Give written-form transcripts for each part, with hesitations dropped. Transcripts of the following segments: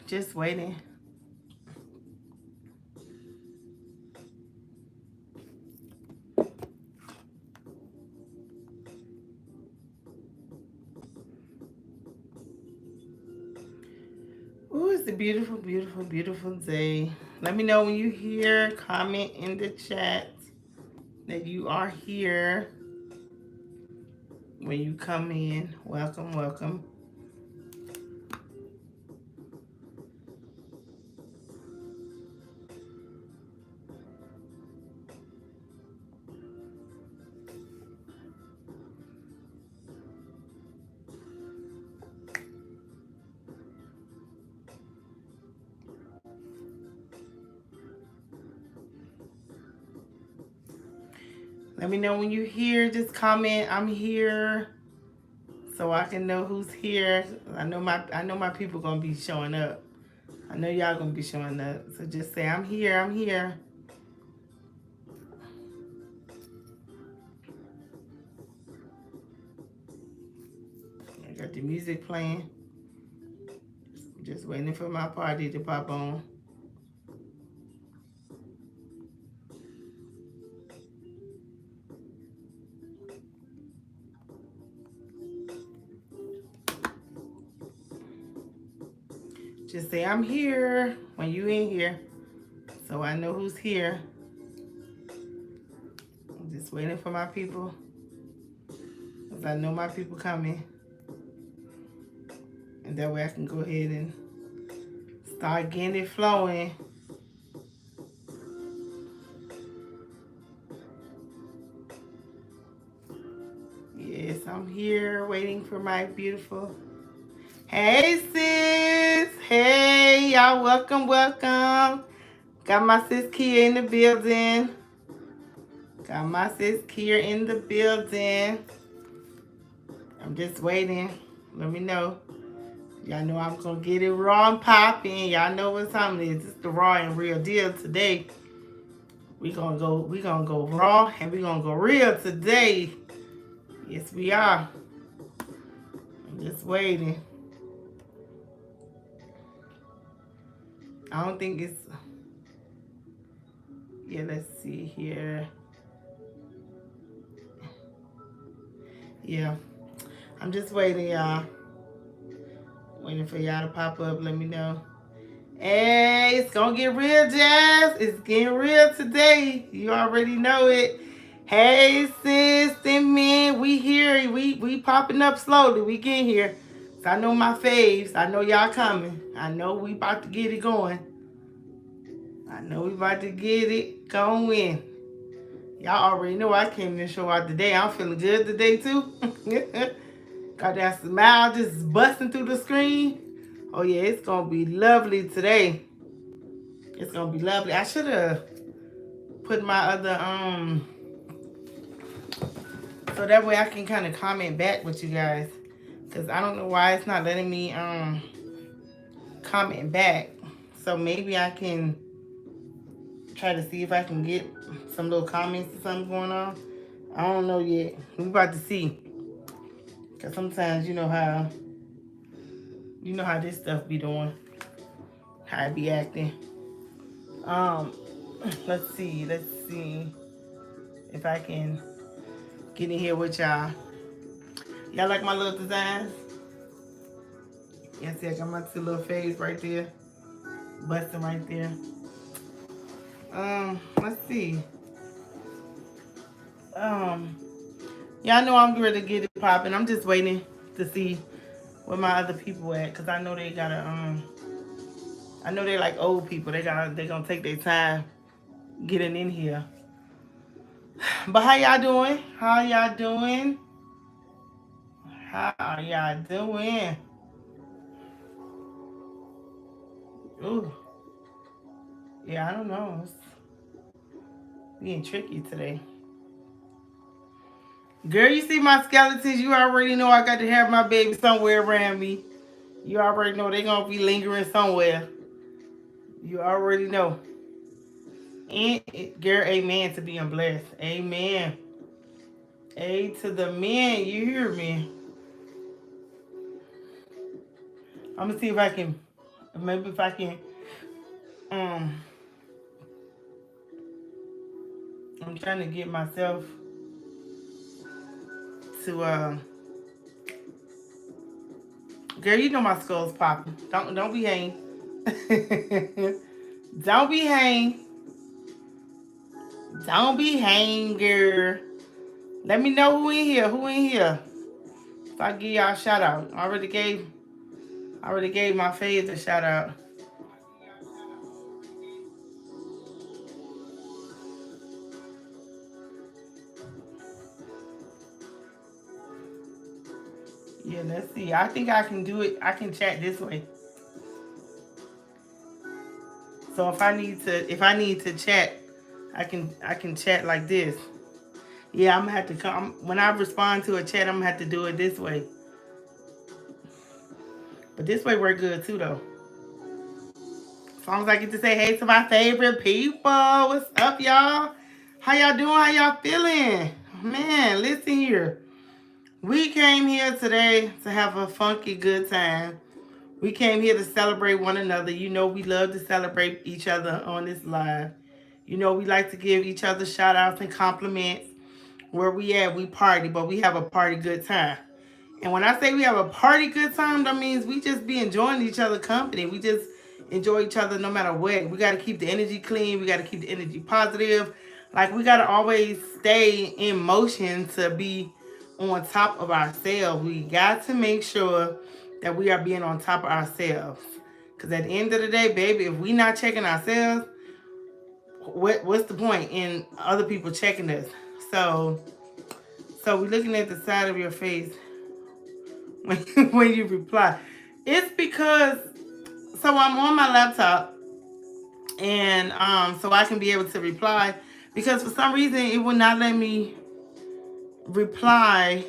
Just waiting. Ooh, it's a beautiful, beautiful, beautiful day. Let me know when you hear, comment in the chat that you are here. When you come in, welcome, welcome. Let me know when you hear. Just comment, I'm here, so I can know who's here. I know my people gonna be showing up. I know y'all gonna be showing up. So just say I'm here, I'm here. I got the music playing. Just waiting for my party to pop on. Just say I'm here when you in here, so I know who's here. I'm just waiting for my people, because I know my people coming. And that way I can go ahead and start getting it flowing. Yes, I'm here waiting for my beautiful. Hey, sis. Hey, y'all. Welcome, welcome. Got my sis Kia in the building. Got my sis Kia in the building. I'm just waiting. Let me know. Y'all know I'm gonna get it raw and popping. Y'all know what time it is. It's the raw and real deal today. We gonna go raw and we gonna go real today. Yes, we are. I'm just waiting. I don't think it's. Yeah, let's see here. Yeah, I'm just waiting, y'all. Waiting for y'all to pop up. Let me know. Hey, it's gonna get real, Jazz. It's getting real today. You already know it. Hey, sis and men, we here. We popping up slowly. We getting here. So I know my faves. I know y'all coming. I know we about to get it going. I know we about to get it going. Y'all already know I came to show out today. I'm feeling good today too. Got that smile just busting through the screen. Oh yeah, it's gonna be lovely today. It's gonna be lovely. I should have put my other so that way I can kind of comment back with you guys, because I don't know why it's not letting me comment back. So maybe I can try to see if I can get some little comments or something going on. I don't know yet. We about to see. Cause sometimes you know how this stuff be doing, how it be acting. Um, let's see if I can get in here with y'all. Y'all like my little designs? Yeah, see, I got my two little faves right there, busting right there. Let's see. Um, Y'all know I'm ready to get it popping. I'm just waiting to see where my other people at, cause I know they gotta I know they like old people. They gonna take their time getting in here. But how y'all doing? How y'all doing? How y'all doing? Ooh, yeah, I don't know. It's being tricky today. Girl, you see my skeletons? You already know I got to have my baby somewhere around me. You already know they gonna be lingering somewhere. You already know. And girl, amen to being blessed. Amen. A to the men. You hear me? I'm gonna see if I can Maybe if I can, um, I'm trying to get myself to, girl, you know my skull's popping. Don't be hanging. Don't be hanging. Don't be hanging, girl. Let me know who in here. Who in here? If I give y'all a shout out. I already gave my faves a shout out. Yeah, let's see. I think I can do it. I can chat this way. So if I need to chat, I can chat like this. Yeah, I'm gonna have to come when I respond to a chat. I'm gonna have to do it this way. But this way we're good too, though. As long as I get to say hey to my favorite people. What's up, y'all? How y'all doing? How y'all feeling? Man, listen here. We came here today to have a funky good time. We came here to celebrate one another. You know we love to celebrate each other on this live. You know we like to give each other shout outs and compliments. Where we at, we party, but we have a party good time. And when I say we have a party good time, that means we just be enjoying each other company. We just enjoy each other no matter what. We got to keep the energy clean. We got to keep the energy positive. Like we got to always stay in motion to be on top of ourselves. We got to make sure that we are being on top of ourselves. Because at the end of the day, baby, if we not checking ourselves, what's the point in other people checking us? So we're looking at the side of your face when when you reply. It's because so I'm on my laptop and so I can be able to reply because for some reason it will not let me reply.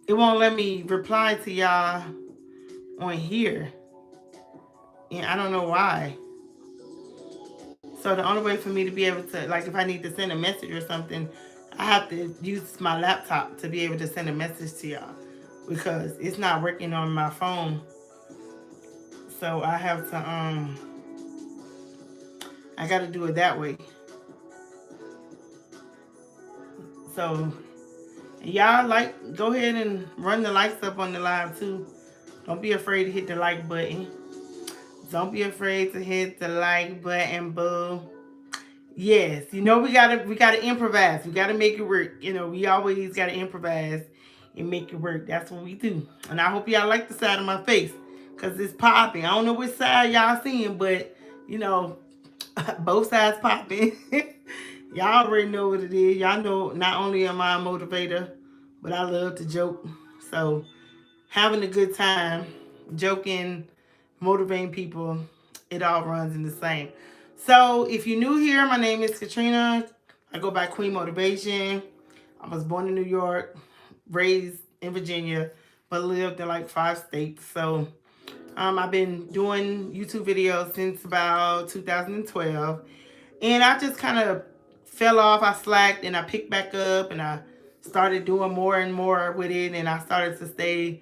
It won't let me reply to y'all on here. And I don't know why. So the only way for me to be able to, like if I need to send a message or something, I have to use my laptop to be able to send a message to y'all because it's not working on my phone. So I have to I gotta do it that way. So y'all like go ahead and run the likes up on the live too. Don't be afraid to hit the like button. Don't be afraid to hit the like button, boo. Yes, you know we gotta improvise. We gotta make it work. You know, we always gotta improvise and make it work. That's what we do. And I hope y'all like the side of my face. Cause it's popping. I don't know which side y'all seeing, but you know, both sides popping. Y'all already know what it is. Y'all know not only am I a motivator, but I love to joke. So having a good time, joking, motivating people, it all runs in the same. So if you're new here, my name is Katrina. I go by Queen Motivation. I was born in New York, raised in Virginia, but lived in like 5 states. So I've been doing YouTube videos since about 2012. And I just kind of fell off. I slacked and I picked back up and I started doing more and more with it. And I started to stay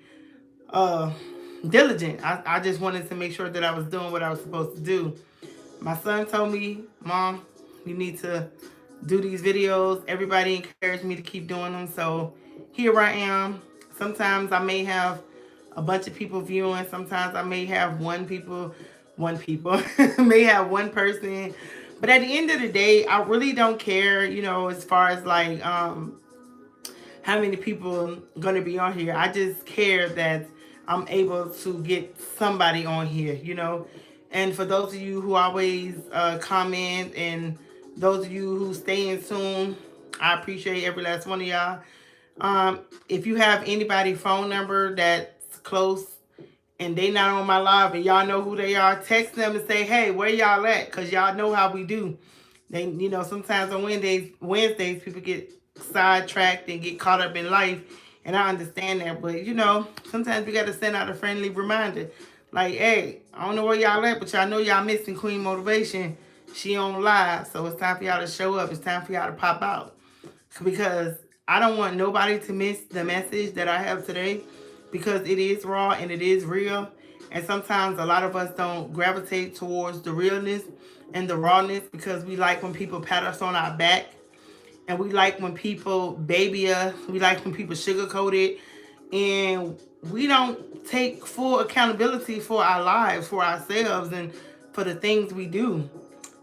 diligent. I just wanted to make sure that I was doing what I was supposed to do. My son told me, Mom, you need to do these videos. Everybody encouraged me to keep doing them. So here I am. Sometimes I may have a bunch of people viewing. Sometimes I may have one people may have one person. But at the end of the day, I really don't care, you know, as far as like how many people gonna be on here. I just care that I'm able to get somebody on here, you know. And for those of you who always comment and those of you who stay in tune, I appreciate every last one of y'all. If you have anybody phone number that's close and they not on my live and y'all know who they are, text them and say, hey, where y'all at? Because y'all know how we do. They, you know, sometimes on Wednesdays people get sidetracked and get caught up in life. And I understand that. But, you know, sometimes we got to send out a friendly reminder. Like, hey, I don't know where y'all at, but y'all know y'all missing Queen Motivation. She on live. So it's time for y'all to show up. It's time for y'all to pop out. Because I don't want nobody to miss the message that I have today. Because it is raw and it is real. And sometimes a lot of us don't gravitate towards the realness and the rawness because we like when people pat us on our back, and we like when people baby us. We like when people sugarcoat it, and we don't take full accountability for our lives, for ourselves, and for the things we do.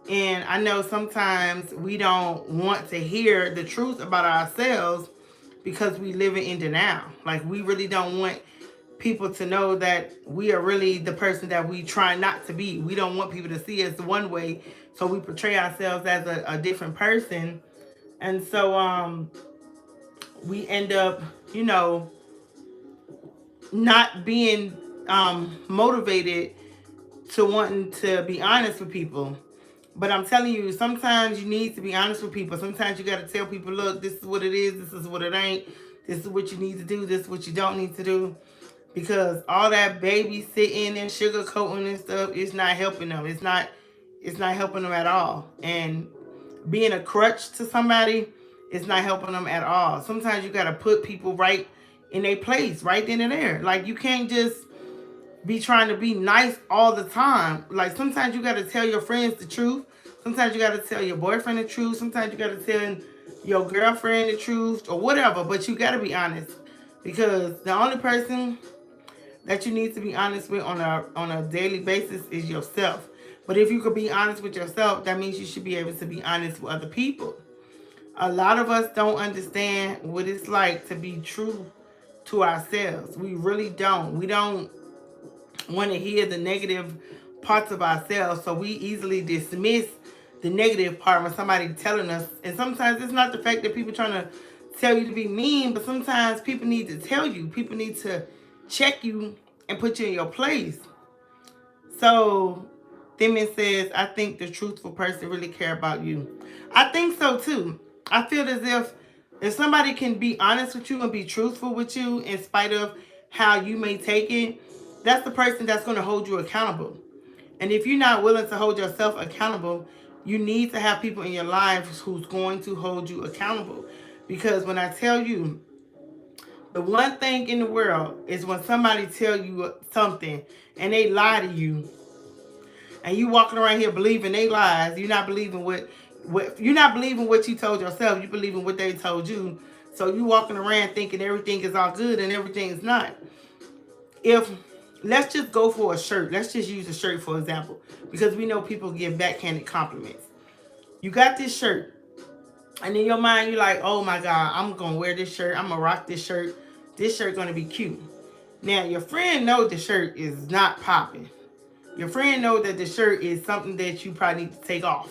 And I know sometimes we don't want to hear the truth about ourselves because we live in denial. Like, we really don't want people to know that we are really the person that we try not to be. We don't want people to see us one way, so we portray ourselves as a different person. And so we end up, not being motivated to wanting to be honest with people. But I'm telling you, sometimes you need to be honest with people. Sometimes you got to tell people, look, this is what it is. This is what it ain't. This is what you need to do. This is what you don't need to do. Because all that babysitting and sugarcoating and stuff is not helping them. It's not helping them at all. And being a crutch to somebody is not helping them at all. Sometimes you got to put people right in their place, right then and there. Like, you can't just be trying to be nice all the time. Like, sometimes you got to tell your friends the truth. Sometimes you got to tell your boyfriend the truth. Sometimes you got to tell your girlfriend the truth or whatever. But you got to be honest, because the only person that you need to be honest with on a daily basis is yourself. But if you could be honest with yourself, that means you should be able to be honest with other people. A lot of us don't understand what it's like to be true to ourselves. We really don't. We don't want to hear the negative parts of ourselves, so we easily dismiss the negative part when somebody telling us. And sometimes it's not the fact that people trying to tell you to be mean, but sometimes people need to tell you. People need to check you and put you in your place. So Thimen says, I think the truthful person really care about you. I think so too. I feel as if somebody can be honest with you and be truthful with you in spite of how you may take it, that's the person that's going to hold you accountable. And if you're not willing to hold yourself accountable, you need to have people in your life who's going to hold you accountable. Because when I tell you, the one thing in the world is when somebody tell you something and they lie to you, and you walking around here believing they lies. You're not believing what you're not believing what you told yourself. You believing what they told you. So you walking around thinking everything is all good and everything is not. If let's just go for a shirt. Let's just use a shirt for example, because we know people give backhanded compliments. You got this shirt, and in your mind you're like, oh my God, I'm gonna wear this shirt. I'm gonna rock this shirt. This shirt gonna be cute. Now your friend knows the shirt is not popping. Your friend knows that the shirt is something that you probably need to take off.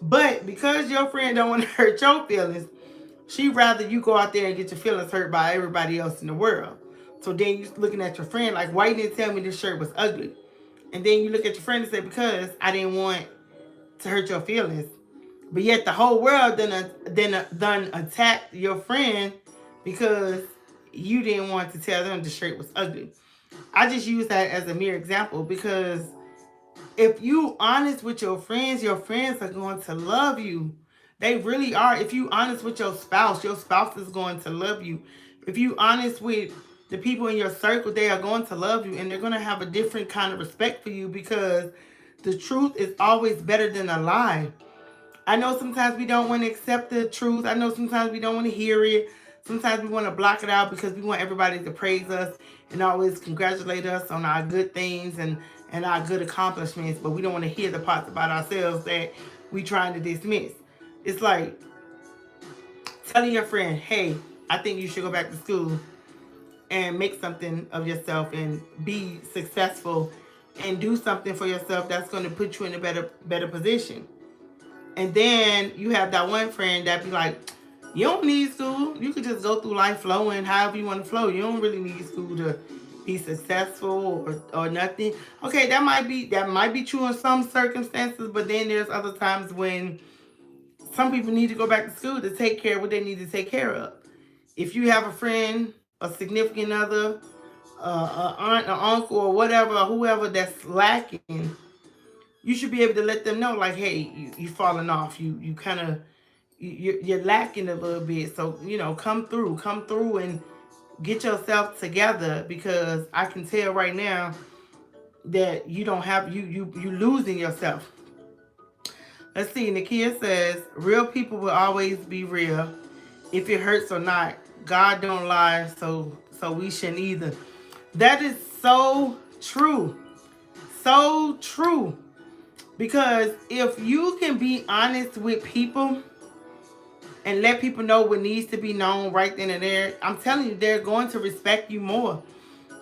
But because your friend don't want to hurt your feelings, she'd rather you go out there and get your feelings hurt by everybody else in the world. So then you're looking at your friend like, why you didn't tell me this shirt was ugly? And then you look at your friend and say, because I didn't want to hurt your feelings. But yet the whole world done attacked your friend because you didn't want to tell them the shirt was ugly. I just use that as a mere example because if you honest with your friends are going to love you. They really are. If you honest with your spouse is going to love you. If you honest with the people in your circle, they are going to love you, and they're going to have a different kind of respect for you because the truth is always better than a lie. I know sometimes we don't want to accept the truth. I know sometimes we don't want to hear it. Sometimes we want to block it out because we want everybody to praise us and always congratulate us on our good things and our good accomplishments, but we don't want to hear the parts about ourselves that we trying to dismiss. It's like telling your friend, hey, I think you should go back to school and make something of yourself and be successful and do something for yourself that's going to put you in a better position. And then you have that one friend that be like, you don't need school. You could just go through life flowing however you want to flow. You don't really need school to be successful or nothing. Okay, that might be true in some circumstances, but then there's other times when some people need to go back to school to take care of what they need to take care of. If you have a friend, a significant other, an aunt, an uncle, or whatever, whoever that's lacking, you should be able to let them know, like, hey, you falling off. You kind of you're lacking a little bit. So come through and get yourself together, because I can tell right now that you don't have, you losing yourself. Let's see. Nakia says, real people will always be real, if it hurts or not. God don't lie, so we shouldn't either. That is so true. So true. Because if you can be honest with people and let people know what needs to be known right then and there, I'm telling you, they're going to respect you more.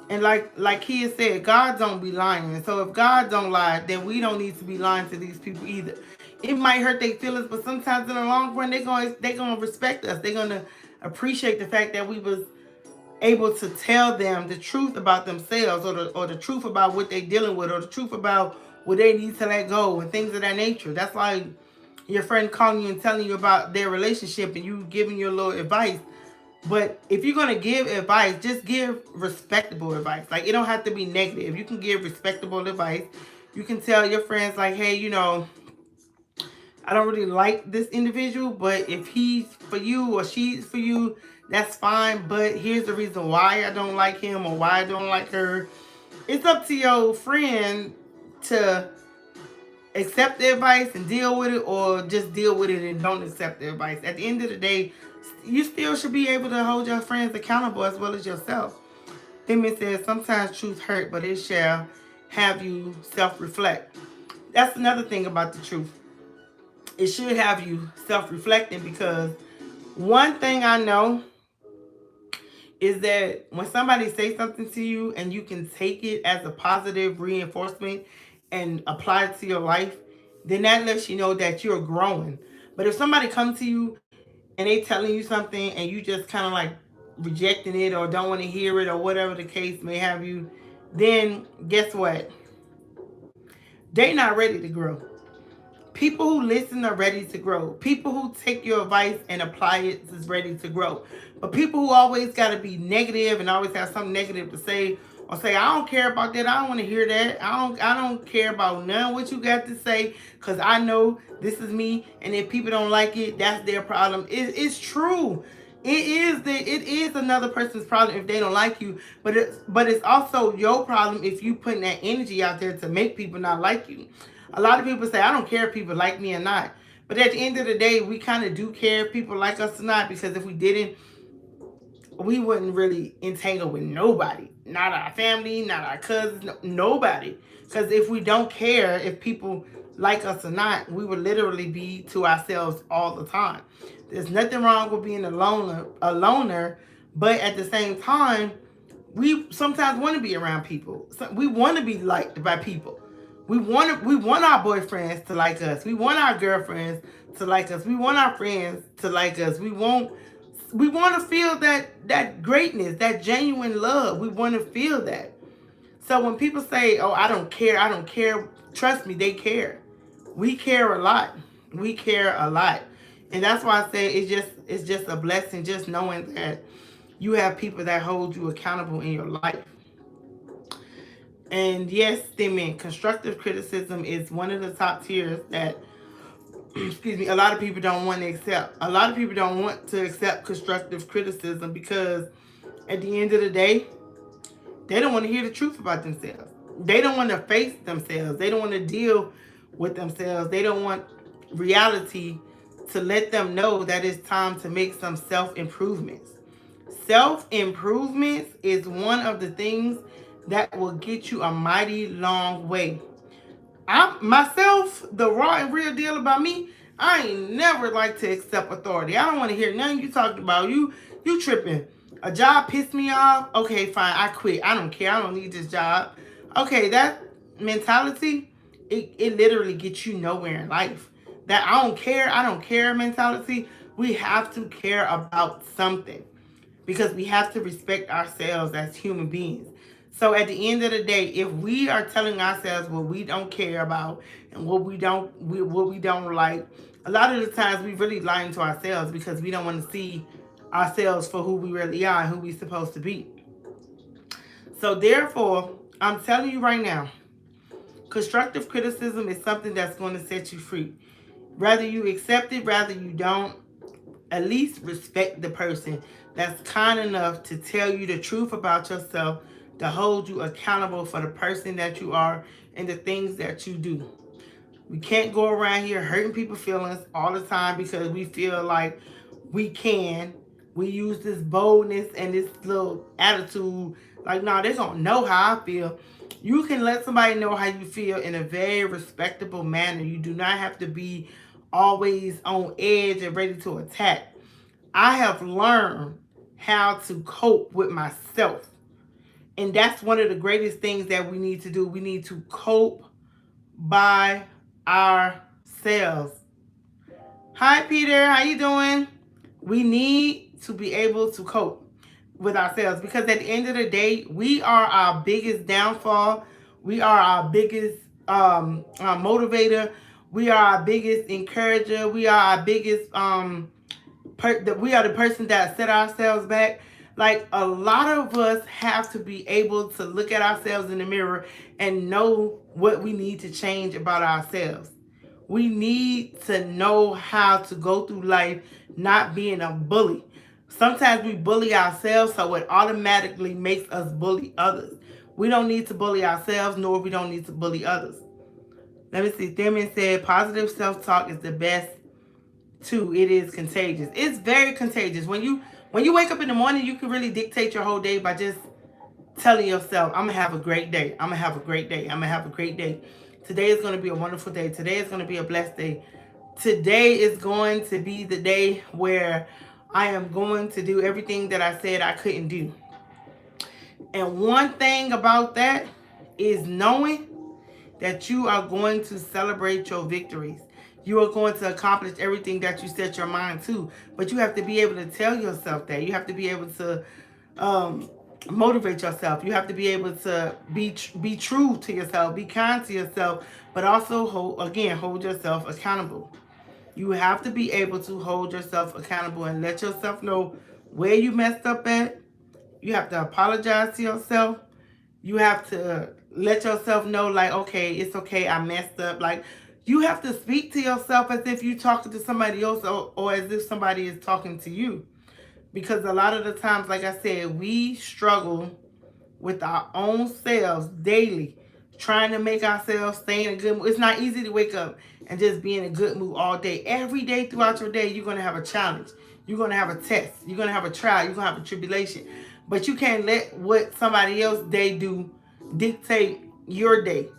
And like Kia said, God don't be lying. And so if God don't lie, then we don't need to be lying to these people either. It might hurt their feelings, but sometimes in the long run, they're gonna respect us. They're gonna appreciate the fact that we was able to tell them the truth about themselves, or the truth about what they're dealing with, or the truth about what they need to let go and things of that nature. That's like your friend calling you and telling you about their relationship and you giving your little advice. But if you're gonna give advice, just give respectable advice. Like, it don't have to be negative. You can give respectable advice. You can tell your friends like, hey, I don't really like this individual, but if he's for you or she's for you, that's fine. But here's the reason why I don't like him or why I don't like her. It's up to your friend to accept the advice and deal with it, or just deal with it and don't accept the advice. At the end of the day, you still should be able to hold your friends accountable as well as yourself. Then says, sometimes truth hurt, but it shall have you self-reflect. That's another thing about the truth. It should have you self-reflecting, because one thing I know is that when somebody says something to you and you can take it as a positive reinforcement and apply it to your life, then that lets you know that you're growing. But if somebody comes to you and they telling you something and you just kind of like rejecting it or don't want to hear it or whatever the case may have you, then guess what? They're not ready to grow. People who listen are ready to grow. People who take your advice and apply it is ready to grow. But people who always got to be negative and always have something negative to say, or say, I don't care about that, I don't want to hear that, I don't care about none of what you got to say, because I know this is me, and if people don't like it, that's their problem. It's true. It is another person's problem if they don't like you, but it's also your problem if you putting that energy out there to make people not like you. A lot of people say, I don't care if people like me or not. But at the end of the day, we kind of do care if people like us or not, because if we didn't, we wouldn't really entangle with nobody. Not our family, not our cousins, nobody. Because if we don't care if people like us or not, we would literally be to ourselves all the time. There's nothing wrong with being a loner, but at the same time, we sometimes want to be around people. We want to be liked by people. We want our boyfriends to like us. We want our girlfriends to like us. We want our friends to like us. We want to feel that greatness, that genuine love. We want to feel that. So when people say, "Oh, I don't care," trust me, they care. We care a lot. We care a lot, and that's why I say it's just a blessing just knowing that you have people that hold you accountable in your life. And yes, amen, constructive criticism is one of the top tiers that, excuse me, a lot of people don't want to accept. A lot of people don't want to accept constructive criticism because at the end of the day, they don't want to hear the truth about themselves. They don't want to face themselves. They don't want to deal with themselves. They don't want reality to let them know that it's time to make some self-improvements. Self-improvements is one of the things that will get you a mighty long way. Myself, the raw and real deal about me, I ain't never like to accept authority. I don't want to hear nothing you talked about. You tripping. A job pissed me off. Okay, fine. I quit. I don't care. I don't need this job. Okay, that mentality, it literally gets you nowhere in life. That I don't care mentality, we have to care about something. Because we have to respect ourselves as human beings. So at the end of the day, if we are telling ourselves what we don't care about and what we don't like, a lot of the times we really lying to ourselves because we don't want to see ourselves for who we really are and who we're supposed to be. So therefore, I'm telling you right now, constructive criticism is something that's going to set you free. Whether you accept it, whether you don't, at least respect the person that's kind enough to tell you the truth about yourself, to hold you accountable for the person that you are and the things that you do. We can't go around here hurting people's feelings all the time because we feel like we can. We use this boldness and this little attitude like, no, they don't know how I feel. You can let somebody know how you feel in a very respectable manner. You do not have to be always on edge and ready to attack. I have learned how to cope with myself. And that's one of the greatest things that we need to do. We need to cope by ourselves. Hi, Peter. How you doing? We need to be able to cope with ourselves because at the end of the day, we are our biggest downfall. We are our biggest motivator. We are our biggest encourager. We are our biggest we are the person that set ourselves back. Like, a lot of us have to be able to look at ourselves in the mirror and know what we need to change about ourselves. We need to know how to go through life not being a bully. Sometimes we bully ourselves, so it automatically makes us bully others. We don't need to bully ourselves, nor we don't need to bully others. Let me see. Themin said, positive self-talk is the best too. It is contagious. It's very contagious. When you wake up in the morning, you can really dictate your whole day by just telling yourself, I'm gonna have a great day. I'm gonna have a great day. I'm gonna have a great day. Today is going to be a wonderful day. Today is going to be a blessed day. Today is going to be the day where I am going to do everything that I said I couldn't do. And one thing about that is knowing that you are going to celebrate your victories. You are going to accomplish everything that you set your mind to. But you have to be able to tell yourself that. You have to be able to motivate yourself. You have to be able to be true to yourself, be kind to yourself, but also hold yourself accountable. You have to be able to hold yourself accountable and let yourself know where you messed up at. You have to apologize to yourself. You have to let yourself know, like, okay, it's okay, I messed up. Like, you have to speak to yourself as if you're talking to somebody else or as if somebody is talking to you. Because a lot of the times, like I said, we struggle with our own selves daily, trying to make ourselves stay in a good mood. It's not easy to wake up and just be in a good mood all day. Every day throughout your day, you're going to have a challenge. You're going to have a test. You're going to have a trial. You're going to have a tribulation. But you can't let what somebody else they do dictate your day.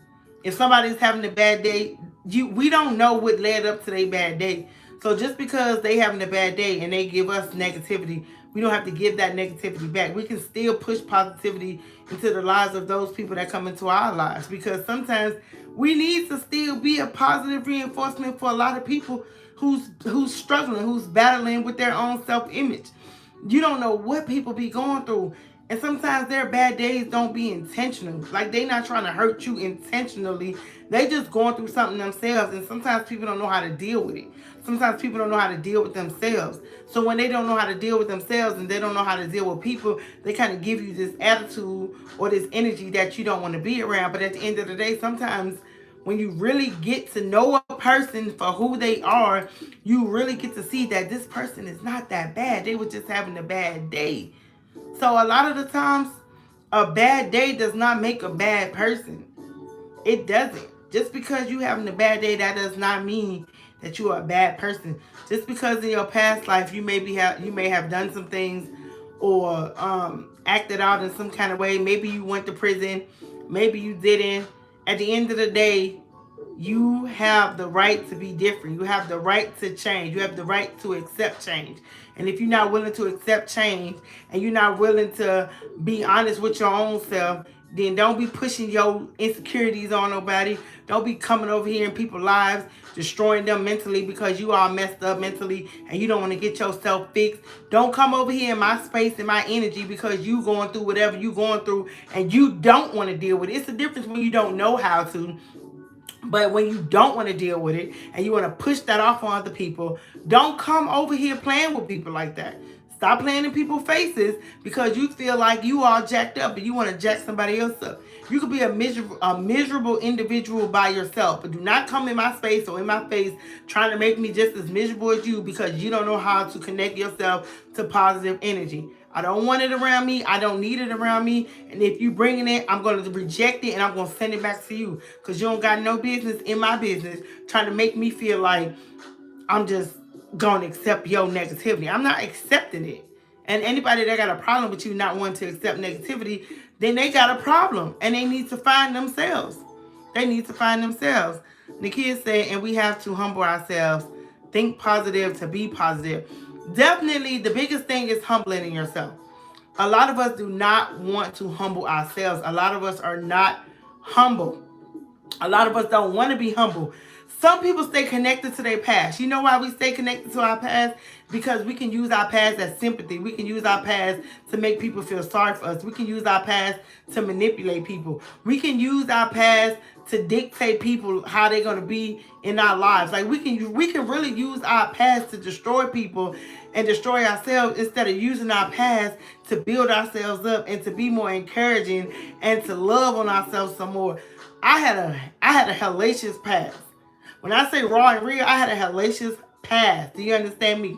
If somebody's having a bad day, we don't know what led up to their bad day. So just because they having a bad day and they give us negativity, we don't have to give that negativity back. We can still push positivity into the lives of those people that come into our lives, because sometimes we need to still be a positive reinforcement for a lot of people who's struggling, who's battling with their own self-image. You don't know what people be going through. And sometimes their bad days don't be intentional. Like, they not trying to hurt you intentionally. They just going through something themselves. And sometimes people don't know how to deal with it. Sometimes people don't know how to deal with themselves. So when they don't know how to deal with themselves and they don't know how to deal with people, they kind of give you this attitude or this energy that you don't want to be around. But at the end of the day, sometimes when you really get to know a person for who they are, you really get to see that this person is not that bad. They were just having a bad day. So a lot of the times, a bad day does not make a bad person. It doesn't. Just because you having a bad day, that does not mean that you are a bad person. Just because in your past life you may have done some things or acted out in some kind of way. Maybe you went to prison. Maybe you didn't. At the end of the day, you have the right to be different. You have the right to change. You have the right to accept change. And if you're not willing to accept change and you're not willing to be honest with your own self, then don't be pushing your insecurities on nobody. Don't be coming over here in people's lives, destroying them mentally because you are messed up mentally and you don't want to get yourself fixed. Don't come over here in my space and my energy because you going through whatever you going through and you don't want to deal with it. It's the difference when you don't know how to. But when you don't want to deal with it and you want to push that off on other people, don't come over here playing with people like that. Stop playing in people's faces because you feel like you are jacked up and you want to jack somebody else up. You could be a miserable individual by yourself, but do not come in my space or in my face trying to make me just as miserable as you because you don't know how to connect yourself to positive energy. I don't want it around me. I don't need it around me. And if you bringing it, I'm going to reject it and I'm going to send it back to you. Because you don't got no business in my business trying to make me feel like I'm just going to accept your negativity. I'm not accepting it. And anybody that got a problem with you not wanting to accept negativity, then they got a problem. And they need to find themselves. They need to find themselves. Nakia said, and we have to humble ourselves. Think positive to be positive. Definitely the biggest thing is humbling yourself. A lot of us do not want to humble ourselves. A lot of us are not humble. A lot of us don't want to be humble. Some people stay connected to their past. You know why we stay connected to our past? Because we can use our past as sympathy. We can use our past to make people feel sorry for us. We can use our past to manipulate people. We can use our past to dictate people how they're going to be in our lives. Like we can really use our past to destroy people and destroy ourselves instead of using our past to build ourselves up and to be more encouraging and to love on ourselves some more. I had a hellacious past. When I say raw and real, I had a hellacious past. Do you understand me?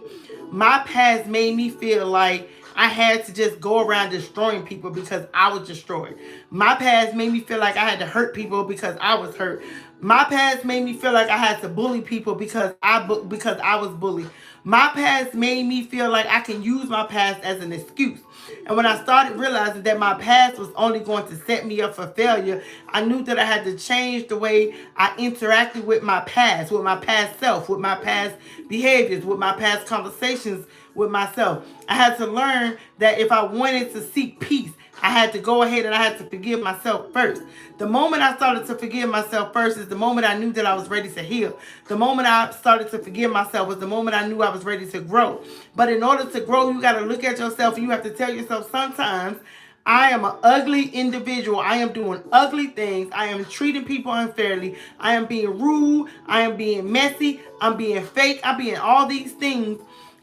My past made me feel like I had to just go around destroying people because I was destroyed. My past made me feel like I had to hurt people because I was hurt. My past made me feel like I had to bully people because I was bullied. My past made me feel like I can use my past as an excuse. And when I started realizing that my past was only going to set me up for failure, I knew that I had to change the way I interacted with my past self, with my past behaviors, with my past conversations with myself. I had to learn that if I wanted to seek peace, I had to go ahead and I had to forgive myself first. The moment I started to forgive myself first is the moment I knew that I was ready to heal. The moment I started to forgive myself was the moment I knew I was ready to grow. But in order to grow, you got to look at yourself and you have to tell yourself sometimes, I am an ugly individual. I am doing ugly things. I am treating people unfairly. I am being rude. I am being messy. I'm being fake. I'm being all these things.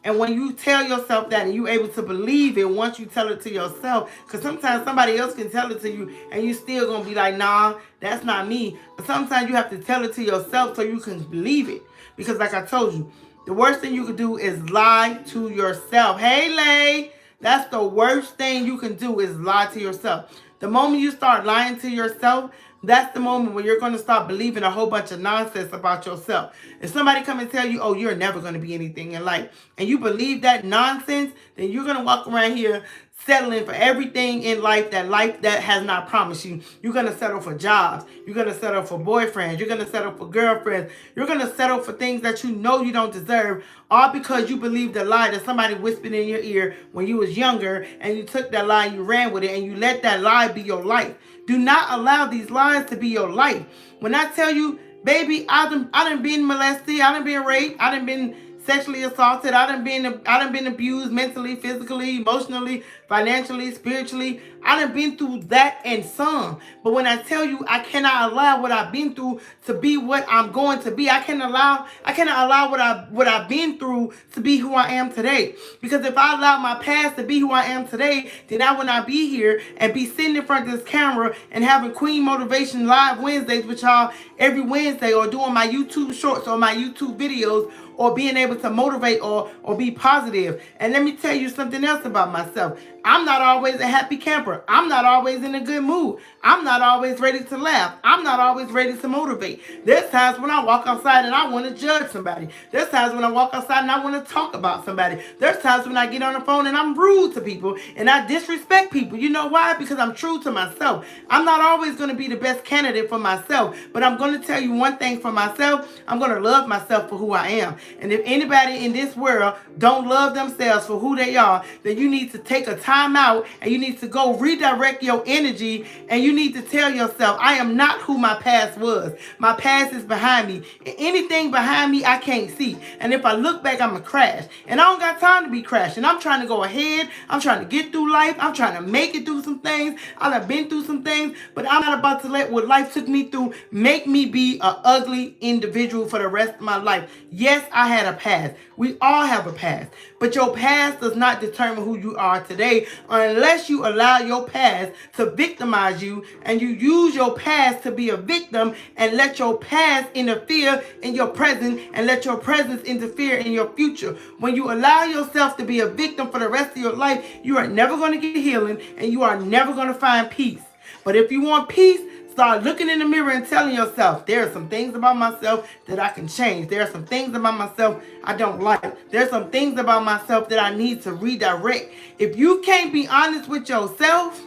And when you tell yourself that and you're able to believe it once you tell it to yourself, because sometimes somebody else can tell it to you and you still going to be like, nah, that's not me. But sometimes you have to tell it to yourself so you can believe it. Because like I told you, the worst thing you can do is lie to yourself. Hey, Lay, that's the worst thing you can do is lie to yourself. The moment you start lying to yourself, that's the moment when you're going to start believing a whole bunch of nonsense about yourself. If somebody come and tell you, oh, you're never going to be anything in life, and you believe that nonsense, then you're going to walk around here settling for everything in life that has not promised you. You're going to settle for jobs. You're going to settle for boyfriends. You're going to settle for girlfriends. You're going to settle for things that you know you don't deserve, all because you believe the lie that somebody whispered in your ear when you was younger, and you took that lie and you ran with it, and you let that lie be your life. Do not allow these lies to be your life. When I tell you, baby, I done been molested, I done been raped, I done been sexually assaulted, I done been abused mentally, physically, emotionally, financially, spiritually. I done been through that and some. But when I tell you I cannot allow what I've been through to be what I'm going to be, I cannot allow what I've been through to be who I am today. Because if I allow my past to be who I am today, then I would not be here and be sitting in front of this camera and having Queen Motivation Live Wednesdays with y'all every Wednesday, or doing my YouTube shorts or my YouTube videos, or being able to motivate or be positive. And let me tell you something else about myself. I'm not always a happy camper. I'm not always in a good mood. I'm not always ready to laugh. I'm not always ready to motivate. There's times when I walk outside and I want to judge somebody. There's times when I walk outside and I want to talk about somebody. There's times when I get on the phone and I'm rude to people and I disrespect people. You know why? Because I'm true to myself. I'm not always going to be the best candidate for myself, but I'm going to tell you one thing for myself. I'm going to love myself for who I am. And if anybody in this world don't love themselves for who they are, then you need to take a time out and you need to go redirect your energy, and you need to tell yourself, I am not who my past was. My past is behind me. Anything behind me I can't see. And if I look back, I'm going to crash. And I don't got time to be crashing. I'm trying to go ahead. I'm trying to get through life. I'm trying to make it through some things. I've been through some things, but I'm not about to let what life took me through make me be an ugly individual for the rest of my life. Yes, I had a past. We all have a past. But your past does not determine who you are today. day unless you allow your past to victimize you and you use your past to be a victim and let your past interfere in your present and let your presence interfere in your future. When you allow yourself to be a victim for the rest of your life, you are never going to get healing and you are never going to find peace. But if you want peace, start looking in the mirror and telling yourself, there are some things about myself that I can change. There are some things about myself I don't like. There are some things about myself that I need to redirect. If you can't be honest with yourself,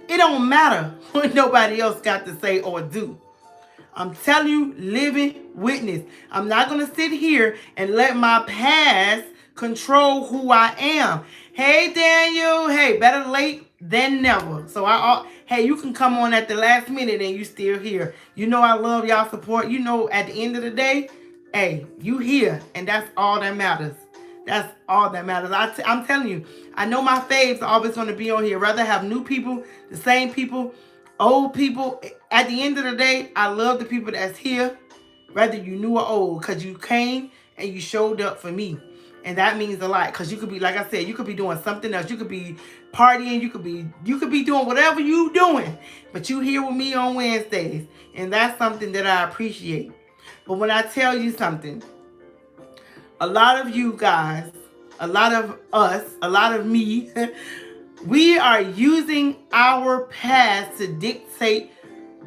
it don't matter what nobody else got to say or do. I'm telling you, living witness. I'm not going to sit here and let my past control who I am. Hey, Daniel. Hey, better late than never. So, hey, you can come on at the last minute and you still here. You know I love y'all support. You know at the end of the day, hey, you here. And that's all that matters. That's all that matters. I'm telling you, I know my faves are always going to be on here. Rather have new people, the same people, old people. At the end of the day, I love the people that's here, whether you new or old, because you came and you showed up for me. And that means a lot, because you could be, like I said, you could be doing something else. You could be partying. You could be doing whatever you doing. But you here with me on Wednesdays. And that's something that I appreciate. But when I tell you something, a lot of you guys, a lot of us, a lot of me, we are using our past to dictate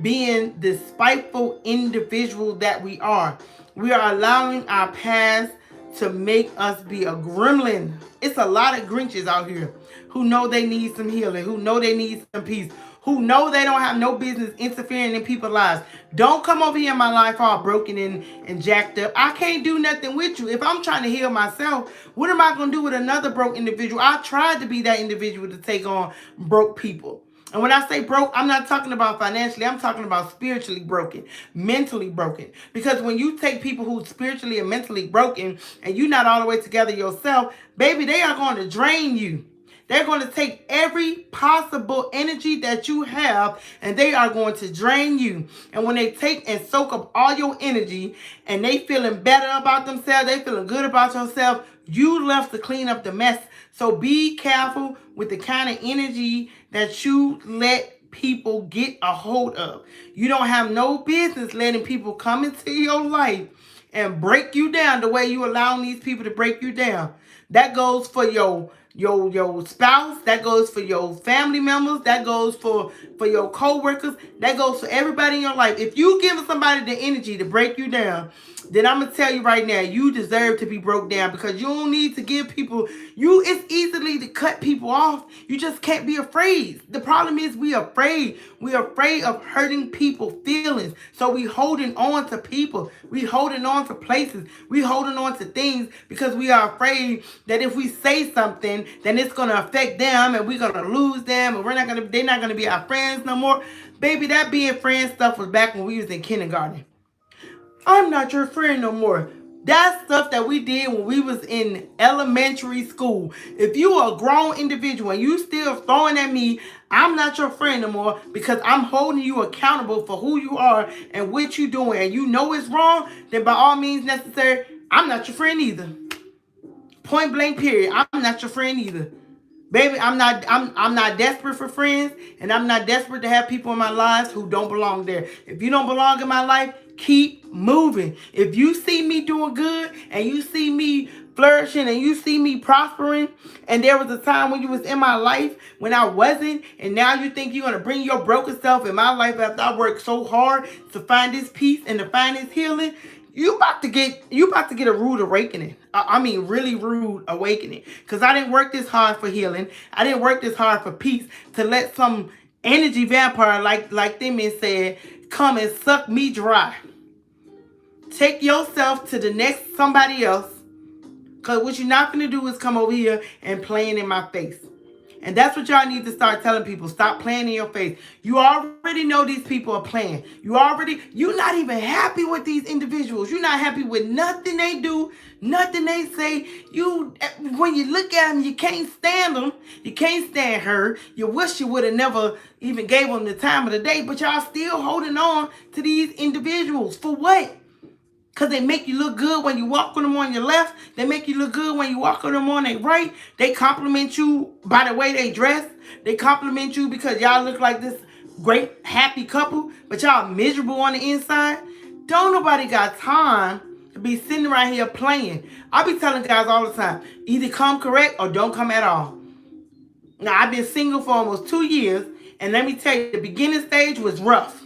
being the spiteful individual that we are. We are allowing our past to make us be a gremlin. It's a lot of Grinches out here who know they need some healing, who know they need some peace, who know they don't have no business interfering in people's lives. Don't come over here in my life all broken and jacked up. I can't do nothing with you. If I'm trying to heal myself, what am I going to do with another broke individual? I tried to be that individual to take on broke people. And when I say broke, I'm not talking about financially. I'm talking about spiritually broken, mentally broken. Because when you take people who's spiritually and mentally broken and you're not all the way together yourself, baby, they are going to drain you. They're going to take every possible energy that you have and they are going to drain you. And when they take and soak up all your energy and they feeling better about themselves, they feeling good about yourself, you left to clean up the mess. So be careful with the kind of energy that you let people get a hold of. You don't have no business letting people come into your life and break you down the way you allowing these people to break you down. That goes for your spouse, that goes for your family members, that goes for your co-workers, that goes for everybody in your life. If you give somebody the energy to break you down, then I'm going to tell you right now, you deserve to be broke down, because you don't need to give people, it's easily to cut people off. You just can't be afraid. The problem is we are afraid. We are afraid of hurting people's feelings. So we holding on to people. We holding on to places. We holding on to things because we are afraid that if we say something, then it's going to affect them and we're going to lose them and they're not going to be our friends no more. Baby, that being friend stuff was back when we was in kindergarten. I'm not your friend no more. That's stuff that we did when we was in elementary school. If you are a grown individual and you still throwing at me, I'm not your friend no more, because I'm holding you accountable for who you are and what you doing, and you know it's wrong, then by all means necessary, I'm not your friend either. Point blank period. I'm not your friend either. Baby, I'm not desperate for friends, and I'm not desperate to have people in my lives who don't belong there. If you don't belong in my life, keep moving. If you see me doing good and you see me flourishing and you see me prospering, and there was a time when you was in my life when I wasn't, and now you think you're going to bring your broken self in my life after I worked so hard to find this peace and to find this healing, you about to get a rude awakening. I mean, really rude awakening. Because I didn't work this hard for healing. I didn't work this hard for peace to let some energy vampire like them and said, come and suck me dry. Take yourself to the next somebody else. Because what you're not going to do is come over here and playing in my face. And that's what y'all need to start telling people. Stop playing in your face. You already know these people are playing. You're not even happy with these individuals. You're not happy with nothing they do, nothing they say. When you look at them, you can't stand them. You can't stand her. You wish you would have never even gave them the time of the day. But y'all still holding on to these individuals. For what? Because they make you look good when you walk on them on your left. They make you look good when you walk on them on their right. They compliment you by the way they dress. They compliment you because y'all look like this great, happy couple, but y'all miserable on the inside. Don't nobody got time to be sitting around here playing. I be telling guys all the time, either come correct or don't come at all. Now, I've been single for almost 2 years, and let me tell you, the beginning stage was rough.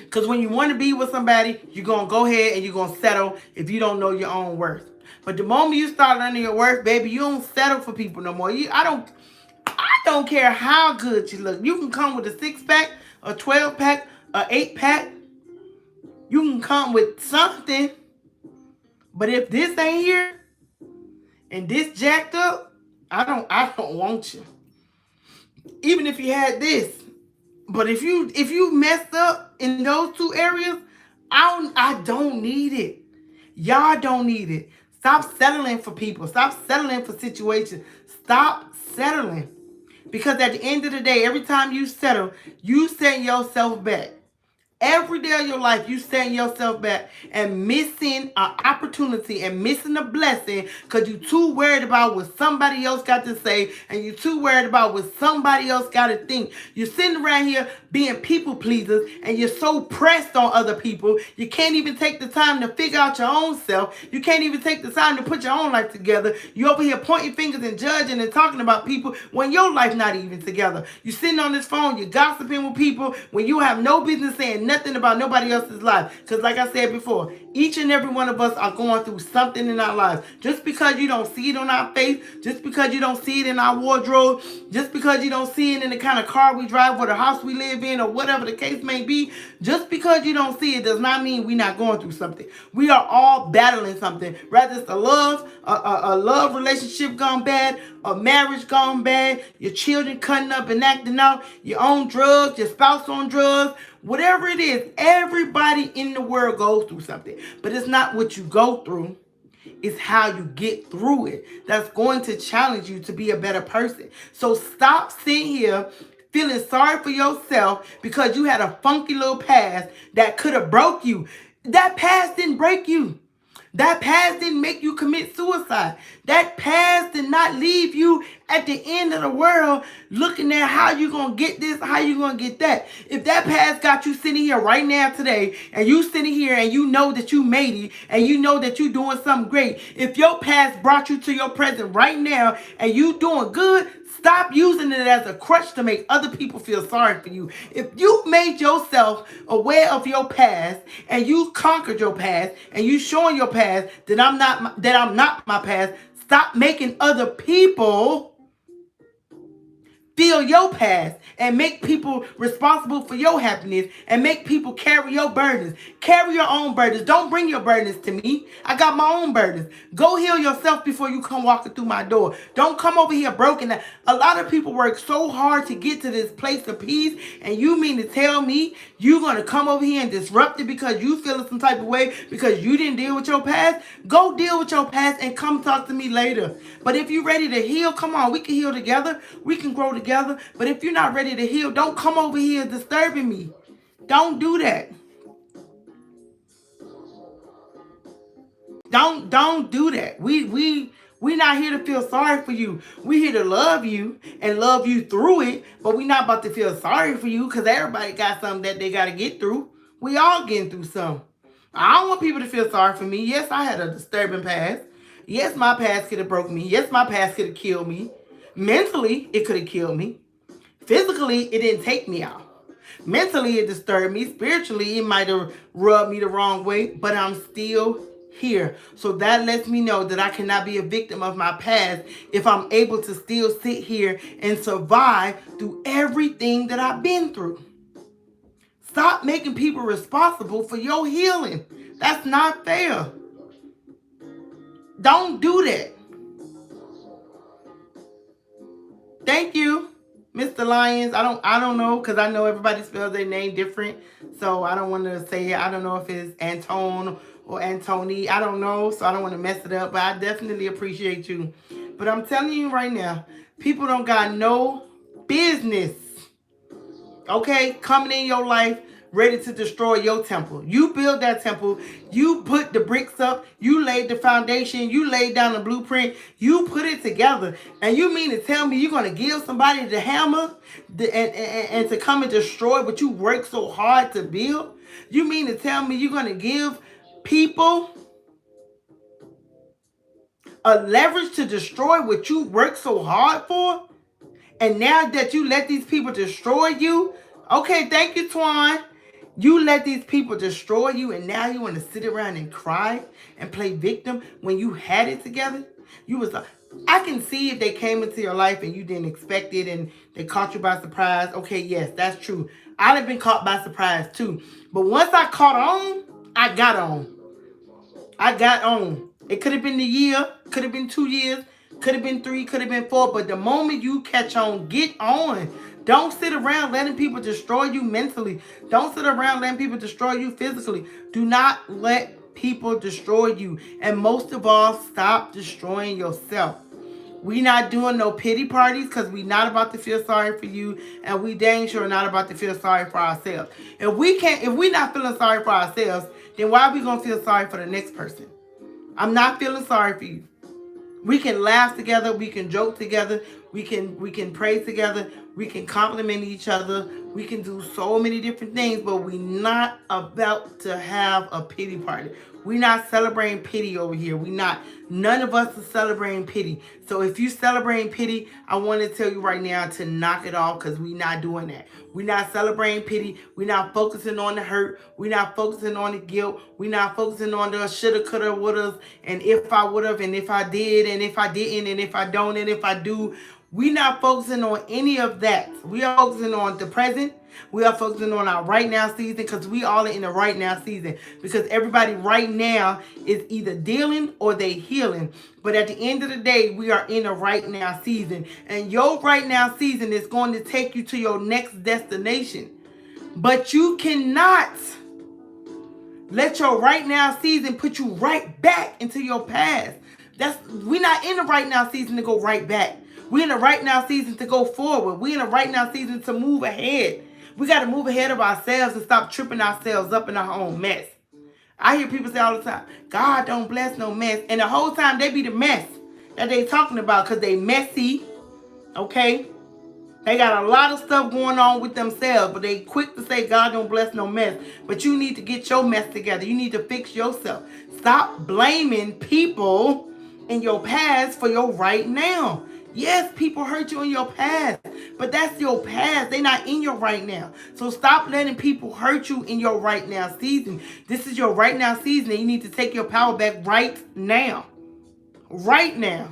Because when you want to be with somebody, you're going to go ahead and you're going to settle if you don't know your own worth. But the moment you start learning your worth, baby, you don't settle for people no more. I don't care how good you look. You can come with a 6-pack, a 12-pack, a 8-pack. You can come with something. But if this ain't here and this jacked up, I don't want you. Even if you had this. But if you messed up in those 2 areas, I don't need it. Y'all don't need it. Stop settling for people. Stop settling for situations. Stop settling. Because at the end of the day, every time you settle, you set yourself back. Every day of your life, you setting yourself back and missing an opportunity and missing a blessing because you too worried about what somebody else got to say and you too worried about what somebody else got to think. You're sitting around here being people pleasers and you're so pressed on other people, you can't even take the time to figure out your own self. You can't even take the time to put your own life together. You over here pointing fingers and judging and talking about people when your life not even together. You sitting on this phone, you're gossiping with people when you have no business saying nothing about nobody else's life. Because like I said before, each and every one of us are going through something in our lives. Just because you don't see it on our face, just because you don't see it in our wardrobe, just because you don't see it in the kind of car we drive or the house we live in or whatever the case may be, just because you don't see it does not mean we're not going through something. We are all battling something. Whether it's a love relationship gone bad, a marriage gone bad, your children cutting up and acting out, your own drugs, your spouse on drugs, whatever it is, everybody in the world goes through something. But it's not what you go through. It's how you get through it that's going to challenge you to be a better person. So stop sitting here feeling sorry for yourself because you had a funky little past that could have broke you. That past didn't break you. That past didn't make you commit suicide. That past did not leave you at the end of the world looking at how you going to get this, how you going to get that. If that past got you sitting here right now today and you sitting here and you know that you made it and you know that you doing something great. If your past brought you to your present right now and you doing good, stop using it as a crutch to make other people feel sorry for you. If you made yourself aware of your past and you conquered your past and you showing your past that I'm not my past, stop making other people feel your past and make people responsible for your happiness and make people carry your burdens. Carry your own burdens. Don't bring your burdens to me. I got my own burdens. Go heal yourself before you come walking through my door. Don't come over here broken. A lot of people work so hard to get to this place of peace, and you mean to tell me you're going to come over here and disrupt it because you feel some type of way because you didn't deal with your past? Go deal with your past and come talk to me later. But if you're ready to heal, come on, we can heal together. We can grow together. But if you're not ready to heal, don't come over here disturbing me. Don't do that. Don't do that. We not here to feel sorry for you. We here to love you and love you through it. But we not about to feel sorry for you because everybody got something that they got to get through. We all getting through something. I don't want people to feel sorry for me. Yes, I had a disturbing past. Yes, my past could have broken me. Yes, my past could have killed me. Mentally, it could have killed me. Physically, it didn't take me out. Mentally, it disturbed me. Spiritually, it might have rubbed me the wrong way, but I'm still here. So that lets me know that I cannot be a victim of my past if I'm able to still sit here and survive through everything that I've been through. Stop making people responsible for your healing. That's not fair. Don't do that. Thank you, Mr. Lyons. I don't know because I know everybody spells their name different. So I don't want to say it. I don't know if it's Antone or Antoni. I don't know. So I don't want to mess it up. But I definitely appreciate you. But I'm telling you right now, people don't got no business, okay, coming in your life, ready to destroy your temple. You build that temple. You put the bricks up. You laid the foundation. You laid down the blueprint. You put it together. And you mean to tell me you're going to give somebody the hammer and to come and destroy what you worked so hard to build? You mean to tell me you're going to give people a leverage to destroy what you worked so hard for? And now that you let these people destroy you, okay, thank you, Twan. You let these people destroy you, and now you want to sit around and cry and play victim when you had it together? You was like, I can see if they came into your life and you didn't expect it and they caught you by surprise. Okay, yes, that's true. I'd have been caught by surprise too. But once I caught on, I got on. I got on. It could have been a year, could have been 2 years, could have been 3, could have been 4. But the moment you catch on, get on. Don't sit around letting people destroy you mentally. Don't sit around letting people destroy you physically. Do not let people destroy you. And most of all, stop destroying yourself. We not doing no pity parties because we not about to feel sorry for you, and we dang sure not about to feel sorry for ourselves. If we not feeling sorry for ourselves, then why are we gonna feel sorry for the next person? I'm not feeling sorry for you. We can laugh together, we can joke together, we can pray together, we can compliment each other, we can do so many different things, but we're not about to have a pity party. We're not celebrating pity over here. None of us are celebrating pity. So if you celebrating pity, I want to tell you right now to knock it off, because we're not doing that. We're not celebrating pity. We're not focusing on the hurt. We're not focusing on the guilt. We're not focusing on the shoulda, coulda, woulda, and if I would have, and if I did, and if I didn't, and if I don't, and if I do. We're not focusing on any of that. We are focusing on the present. We are focusing on our right now season, because we all are in the right now season. Because everybody right now is either dealing or they healing. But at the end of the day, we are in a right now season. And your right now season is going to take you to your next destination. But you cannot let your right now season put you right back into your past. We're not in the right now season to go right back. We're in the right now season to go forward. We're in the right now season to move ahead. We got to move ahead of ourselves and stop tripping ourselves up in our own mess. I hear people say all the time, God don't bless no mess. And the whole time they be the mess that they talking about, because they messy, okay? They got a lot of stuff going on with themselves, but they quick to say God don't bless no mess. But you need to get your mess together. You need to fix yourself. Stop blaming people in your past for your right now. Yes, people hurt you in your past, but that's your past. They're not in your right now. So stop letting people hurt you in your right now season. This is your right now season, and you need to take your power back right now. Right now.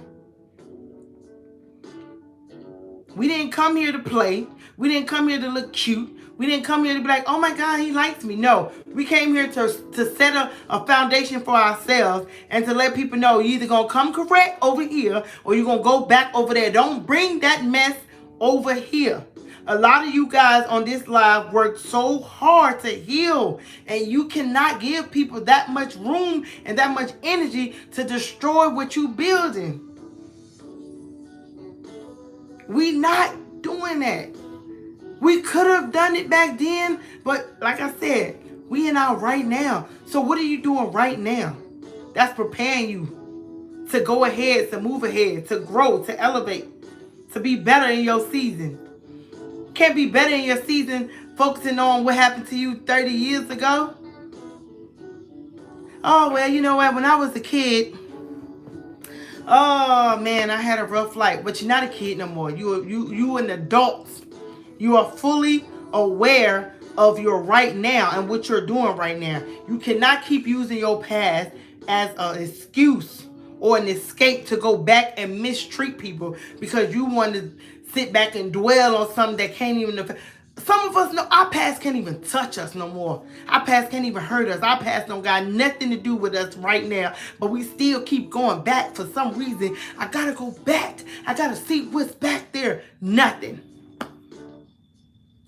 We didn't come here to play. We didn't come here to look cute. We didn't come here to be like, oh my God, he likes me. No, we came here to set a foundation for ourselves and to let people know you're either going to come correct over here or you're going to go back over there. Don't bring that mess over here. A lot of you guys on this live worked so hard to heal, and you cannot give people that much room and that much energy to destroy what you're building. We not doing that. We could have done it back then, but like I said, we in our right now. So what are you doing right now? That's preparing you to go ahead, to move ahead, to grow, to elevate, to be better in your season. Can't be better in your season focusing on what happened to you 30 years ago. Oh, well, you know what? When I was a kid, oh man, I had a rough life. But you're not a kid no more. You an adult. You are fully aware of your right now and what you're doing right now. You cannot keep using your past as an excuse or an escape to go back and mistreat people because you want to sit back and dwell on something that can't even affect. Some of us know our past can't even touch us no more. Our past can't even hurt us. Our past don't got nothing to do with us right now. But we still keep going back for some reason. I gotta go back. I gotta see what's back there. Nothing.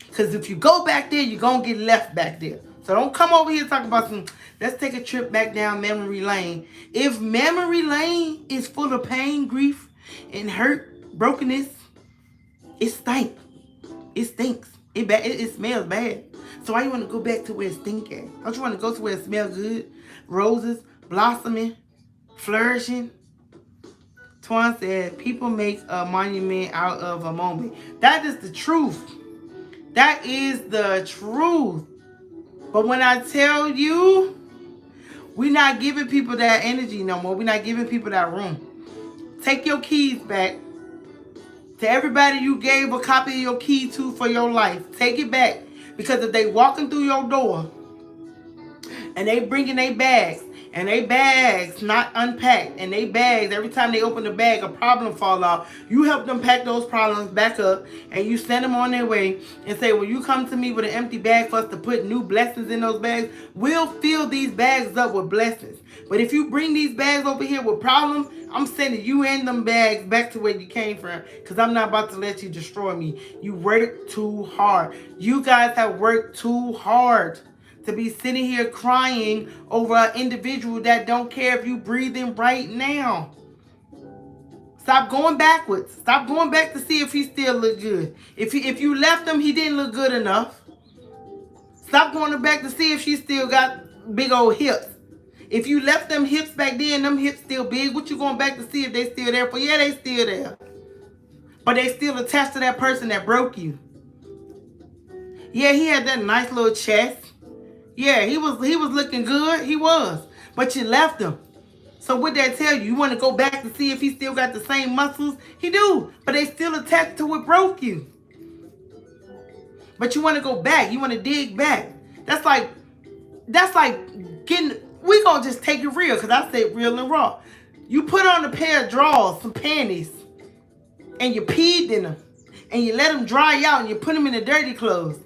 Because if you go back there, you're going to get left back there. So don't come over here talking about let's take a trip back down memory lane. If memory lane is full of pain, grief, and hurt, brokenness, it stinks. It stinks. It smells bad. So why you want to go back to where it stink at? Don't you want to go to where it smells good? Roses, blossoming, flourishing. Twan said, people make a monument out of a moment. That is the truth. That is the truth. But when I tell you, we're not giving people that energy no more. We're not giving people that room. Take your keys back. To everybody you gave a copy of your key to for your life, take it back. Because if they walking through your door and they bringing their bags, and they bags not unpacked, and they bags, every time they open the bag, a problem fall out. You help them pack those problems back up, and you send them on their way and say, when you come to me with an empty bag for us to put new blessings in those bags, we'll fill these bags up with blessings. But if you bring these bags over here with problems, I'm sending you and them bags back to where you came from, because I'm not about to let you destroy me. You worked too hard. You guys have worked too hard to be sitting here crying over an individual that don't care if you breathing right now. Stop going backwards. Stop going back to see if he still look good. If you left him, he didn't look good enough. Stop going back to see if she still got big old hips. If you left them hips back then, them hips still big, what you going back to see if they still there for? Yeah, they still there. But they still attached to that person that broke you. Yeah, he had that nice little chest. Yeah, he was looking good. He was. But you left him. So what that tell you? You want to go back to see if he still got the same muscles? He do. But they still attached to what broke you. But you want to go back. You want to dig back. That's like getting... We gonna just take it real, because I said real and raw. You put on a pair of drawers, some panties, and you peed in them. And you let them dry out and you put them in the dirty clothes.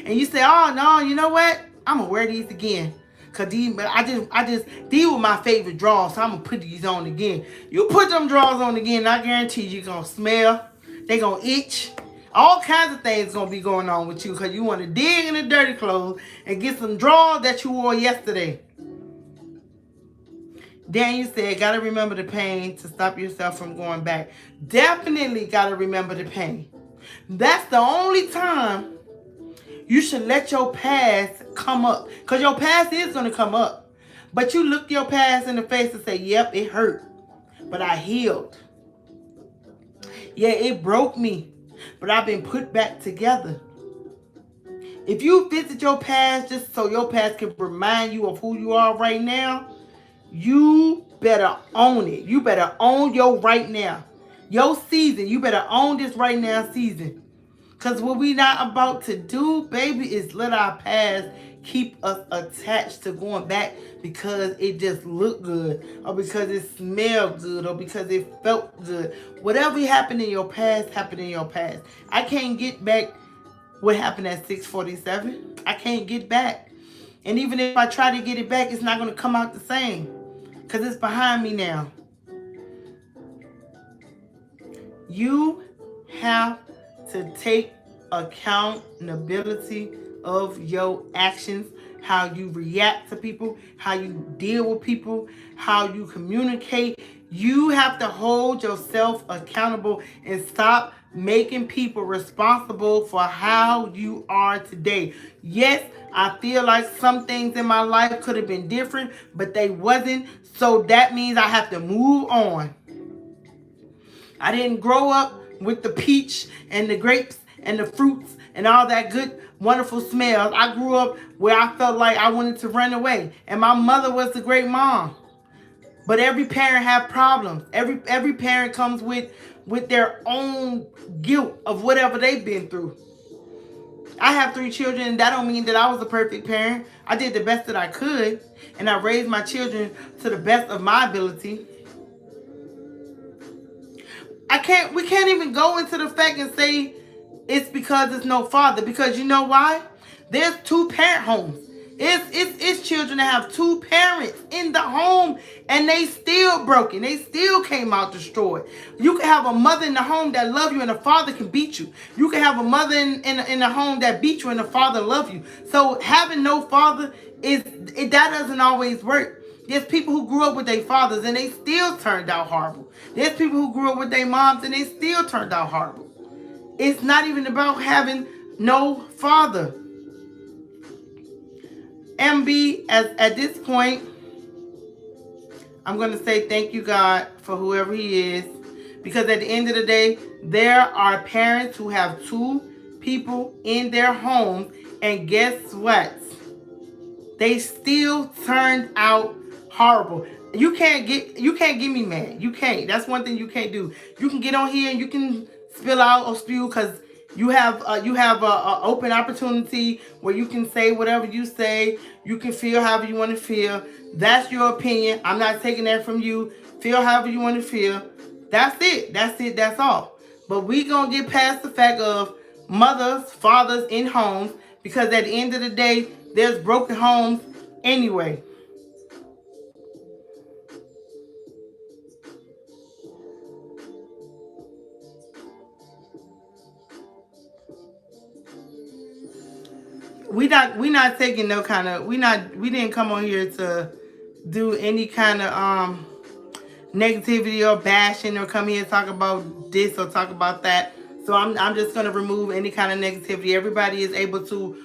And you say, oh no, you know what? I'm gonna wear these again. Cause these were my favorite drawers, so I'm gonna put these on again. You put them drawers on again, I guarantee you're gonna smell, they gonna itch. All kinds of things gonna be going on with you, cause you wanna dig in the dirty clothes and get some drawers that you wore yesterday. Daniel said, gotta remember the pain to stop yourself from going back. Definitely gotta remember the pain. That's the only time you should let your past come up. Because your past is going to come up. But you look your past in the face and say, yep, it hurt. But I healed. Yeah, it broke me. But I've been put back together. If you visit your past just so your past can remind you of who you are right now, you better own it. You better own your right now. Your season. You better own this right now season. Because what we not about to do, baby, is let our past keep us attached to going back because it just looked good, or because it smelled good, or because it felt good. Whatever happened in your past, happened in your past. I can't get back what happened at 647. I can't get back. And even if I try to get it back, it's not going to come out the same because it's behind me now. You have to take accountability of your actions, how you react to people, how you deal with people, how you communicate. You have to hold yourself accountable and stop making people responsible for how you are today. Yes, I feel like some things in my life could have been different, but they wasn't. So that means I have to move on. I didn't grow up with the peach and the grapes and the fruits and all that good, wonderful smells. I grew up where I felt like I wanted to run away. And my mother was a great mom. But every parent have problems. Every parent comes with their own guilt of whatever they've been through. I have 3 children, and that don't mean that I was a perfect parent. I did the best that I could, and I raised my children to the best of my ability. We can't even go into the fact and say it's because there's no father. Because you know why? There's 2 parent homes. It's children that have 2 parents in the home and they still broken. They still came out destroyed. You can have a mother in the home that love you and a father can beat you. You can have a mother in the home that beat you and a father love you. So having no father, that doesn't always work. There's people who grew up with their fathers and they still turned out horrible. There's people who grew up with their moms and they still turned out horrible. It's not even about having no father. MB, as at this point, I'm going to say thank you, God, for whoever he is. Because at the end of the day, there are parents who have two people in their homes. And guess what? They still turned out horrible. You can't get me mad. You can't. That's one thing you can't do. You can get on here and you can spill out or spew because you have a open opportunity where you can say whatever you say. You can feel however you want to feel. That's your opinion. I'm not taking that from you. Feel however you want to feel. That's it. That's it. That's all. But we gonna get past the fact of mothers, fathers in homes, because at the end of the day, there's broken homes anyway. We not taking no kind of we didn't come on here to do any kind of negativity or bashing or come here and talk about this or talk about that. So I'm just gonna remove any kind of negativity. Everybody is able to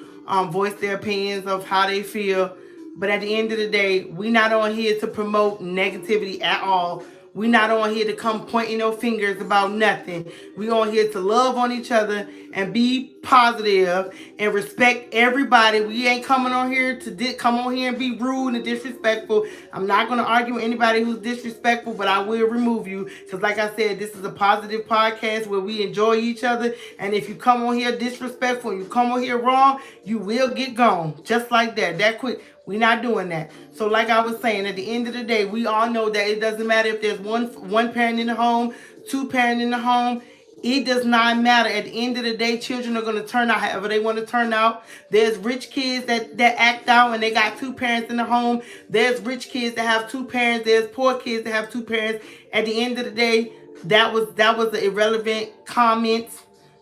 voice their opinions of how they feel. But at the end of the day, we not on here to promote negativity at all. We not on here to come pointing no fingers about nothing. We on here to love on each other and be positive and respect everybody. We ain't coming on here to come on here and be rude and disrespectful. I'm not going to argue with anybody who's disrespectful, but I will remove you. Because like I said, this is a positive podcast where we enjoy each other. And if you come on here disrespectful and you come on here wrong, you will get gone. Just like that. That quick. We're not doing that. So like I was saying, at the end of the day, we all know that it doesn't matter if there's one parent in the home, two parents in the home. It does not matter. At the end of the day, children are going to turn out however they want to turn out. There's rich kids that act out and they got two parents in the home. There's rich kids that have two parents. There's poor kids that have two parents. At the end of the day, that was an irrelevant comment.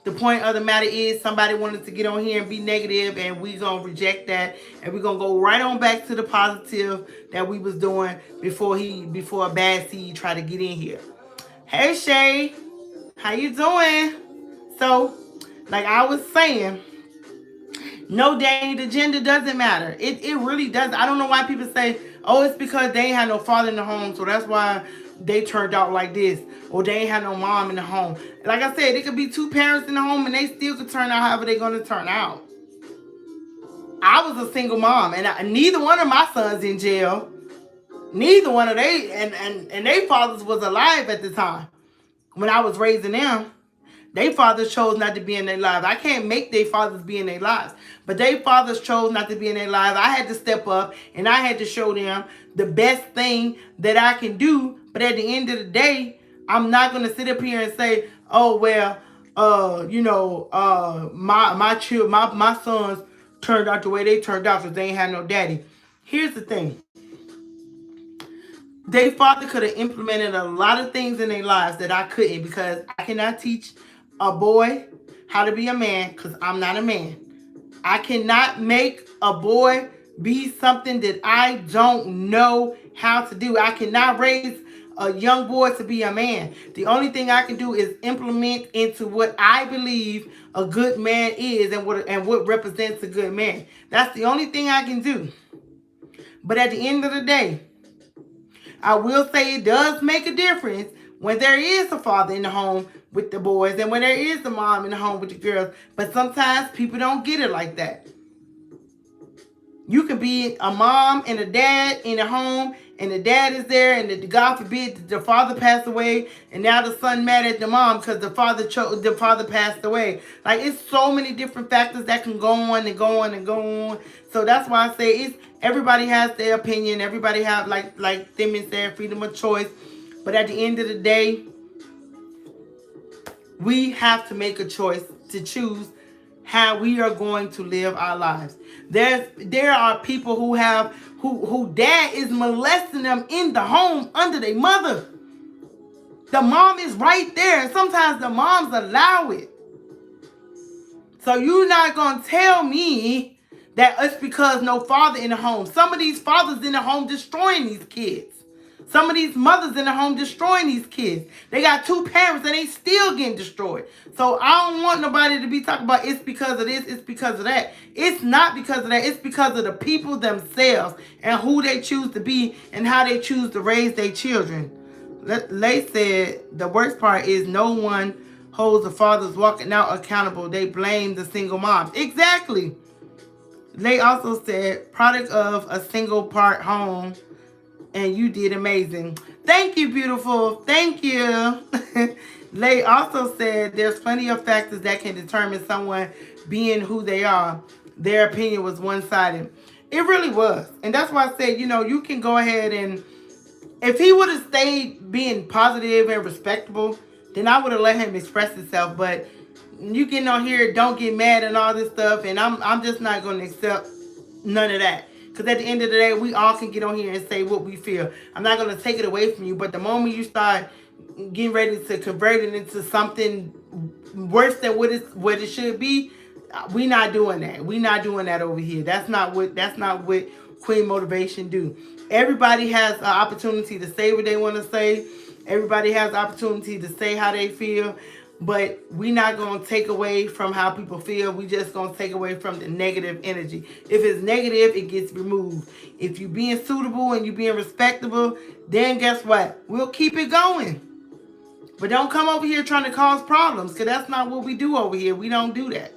The point of the matter is somebody wanted to get on here and be negative, and we gonna reject that, and we're gonna go right on back to the positive that we was doing before a bad seed tried to get in here. Hey Shay, how you doing? So, like I was saying, no dang, the gender doesn't matter. It really does. I don't know why people say, oh, it's because they ain't had no father in the home, so that's why they turned out like this, or they ain't had no mom in the home. Like I said, it could be two parents in the home and they still could turn out however they're going to turn out. I was a single mom, and neither one of my sons in jail. Neither one of they and their fathers was alive at the time when I was raising them. Their fathers chose not to be in their lives. I can't make their fathers be in their lives. But their fathers chose not to be in their lives. I had to step up and I had to show them the best thing that I can do. But at the end of the day, I'm not going to sit up here and say, oh, well, my sons turned out the way they turned out because they ain't had no daddy. Here's the thing. Their father could have implemented a lot of things in their lives that I couldn't, because I cannot teach a boy how to be a man because I'm not a man. I cannot make a boy be something that I don't know how to do. I cannot raise a young boy to be a man. The only thing I can do is implement into what I believe a good man is and what represents a good man. That's the only thing I can do. But at the end of the day, I will say it does make a difference when there is a father in the home with the boys and when there is a mom in the home with the girls. But sometimes people don't get it like that. You can be a mom and a dad in a home, and the dad is there, and God forbid the father passed away, and now the son mad at the mom because the father passed away. Like, it's so many different factors that can go on and go on and go on. So that's why I say everybody has their opinion. Everybody have, like Thimmons said, freedom of choice. But at the end of the day, we have to make a choice to choose how we are going to live our lives. There are people who dad is molesting them in the home under their mother. The mom is right there, and sometimes the moms allow it. So you're not gonna tell me that it's because no father in the home. Some of these fathers in the home destroying these kids. Some of these mothers in the home destroying these kids. They got two parents and they still getting destroyed. So I don't want nobody to be talking about it's because of this, it's because of that. It's not because of that. It's because of the people themselves and who they choose to be and how they choose to raise their children. Lay said the worst part is no one holds the fathers walking out accountable. They blame the single moms. Exactly. Lay also said product of a single part home, and you did amazing. Thank you, beautiful. Thank you. Lay also said there's plenty of factors that can determine someone being who they are. Their opinion was one-sided. It really was. And that's why I said, you can go ahead and if he would have stayed being positive and respectable, then I would have let him express himself. But you getting on here, don't get mad and all this stuff, and I'm just not going to accept none of that. Because at the end of the day, we all can get on here and say what we feel. I'm not going to take it away from you, but the moment you start getting ready to convert it into something worse than what it should be, we not doing that. We not doing that over here. That's not what Queen Motivation do. Everybody has an opportunity to say what they want to say. Everybody has the opportunity to say how they feel. But we not going to take away from how people feel. We just going to take away from the negative energy. If it's negative, it gets removed. If you being suitable and you being respectable, then guess what? We'll keep it going. But don't come over here trying to cause problems, because that's not what we do over here. We don't do that.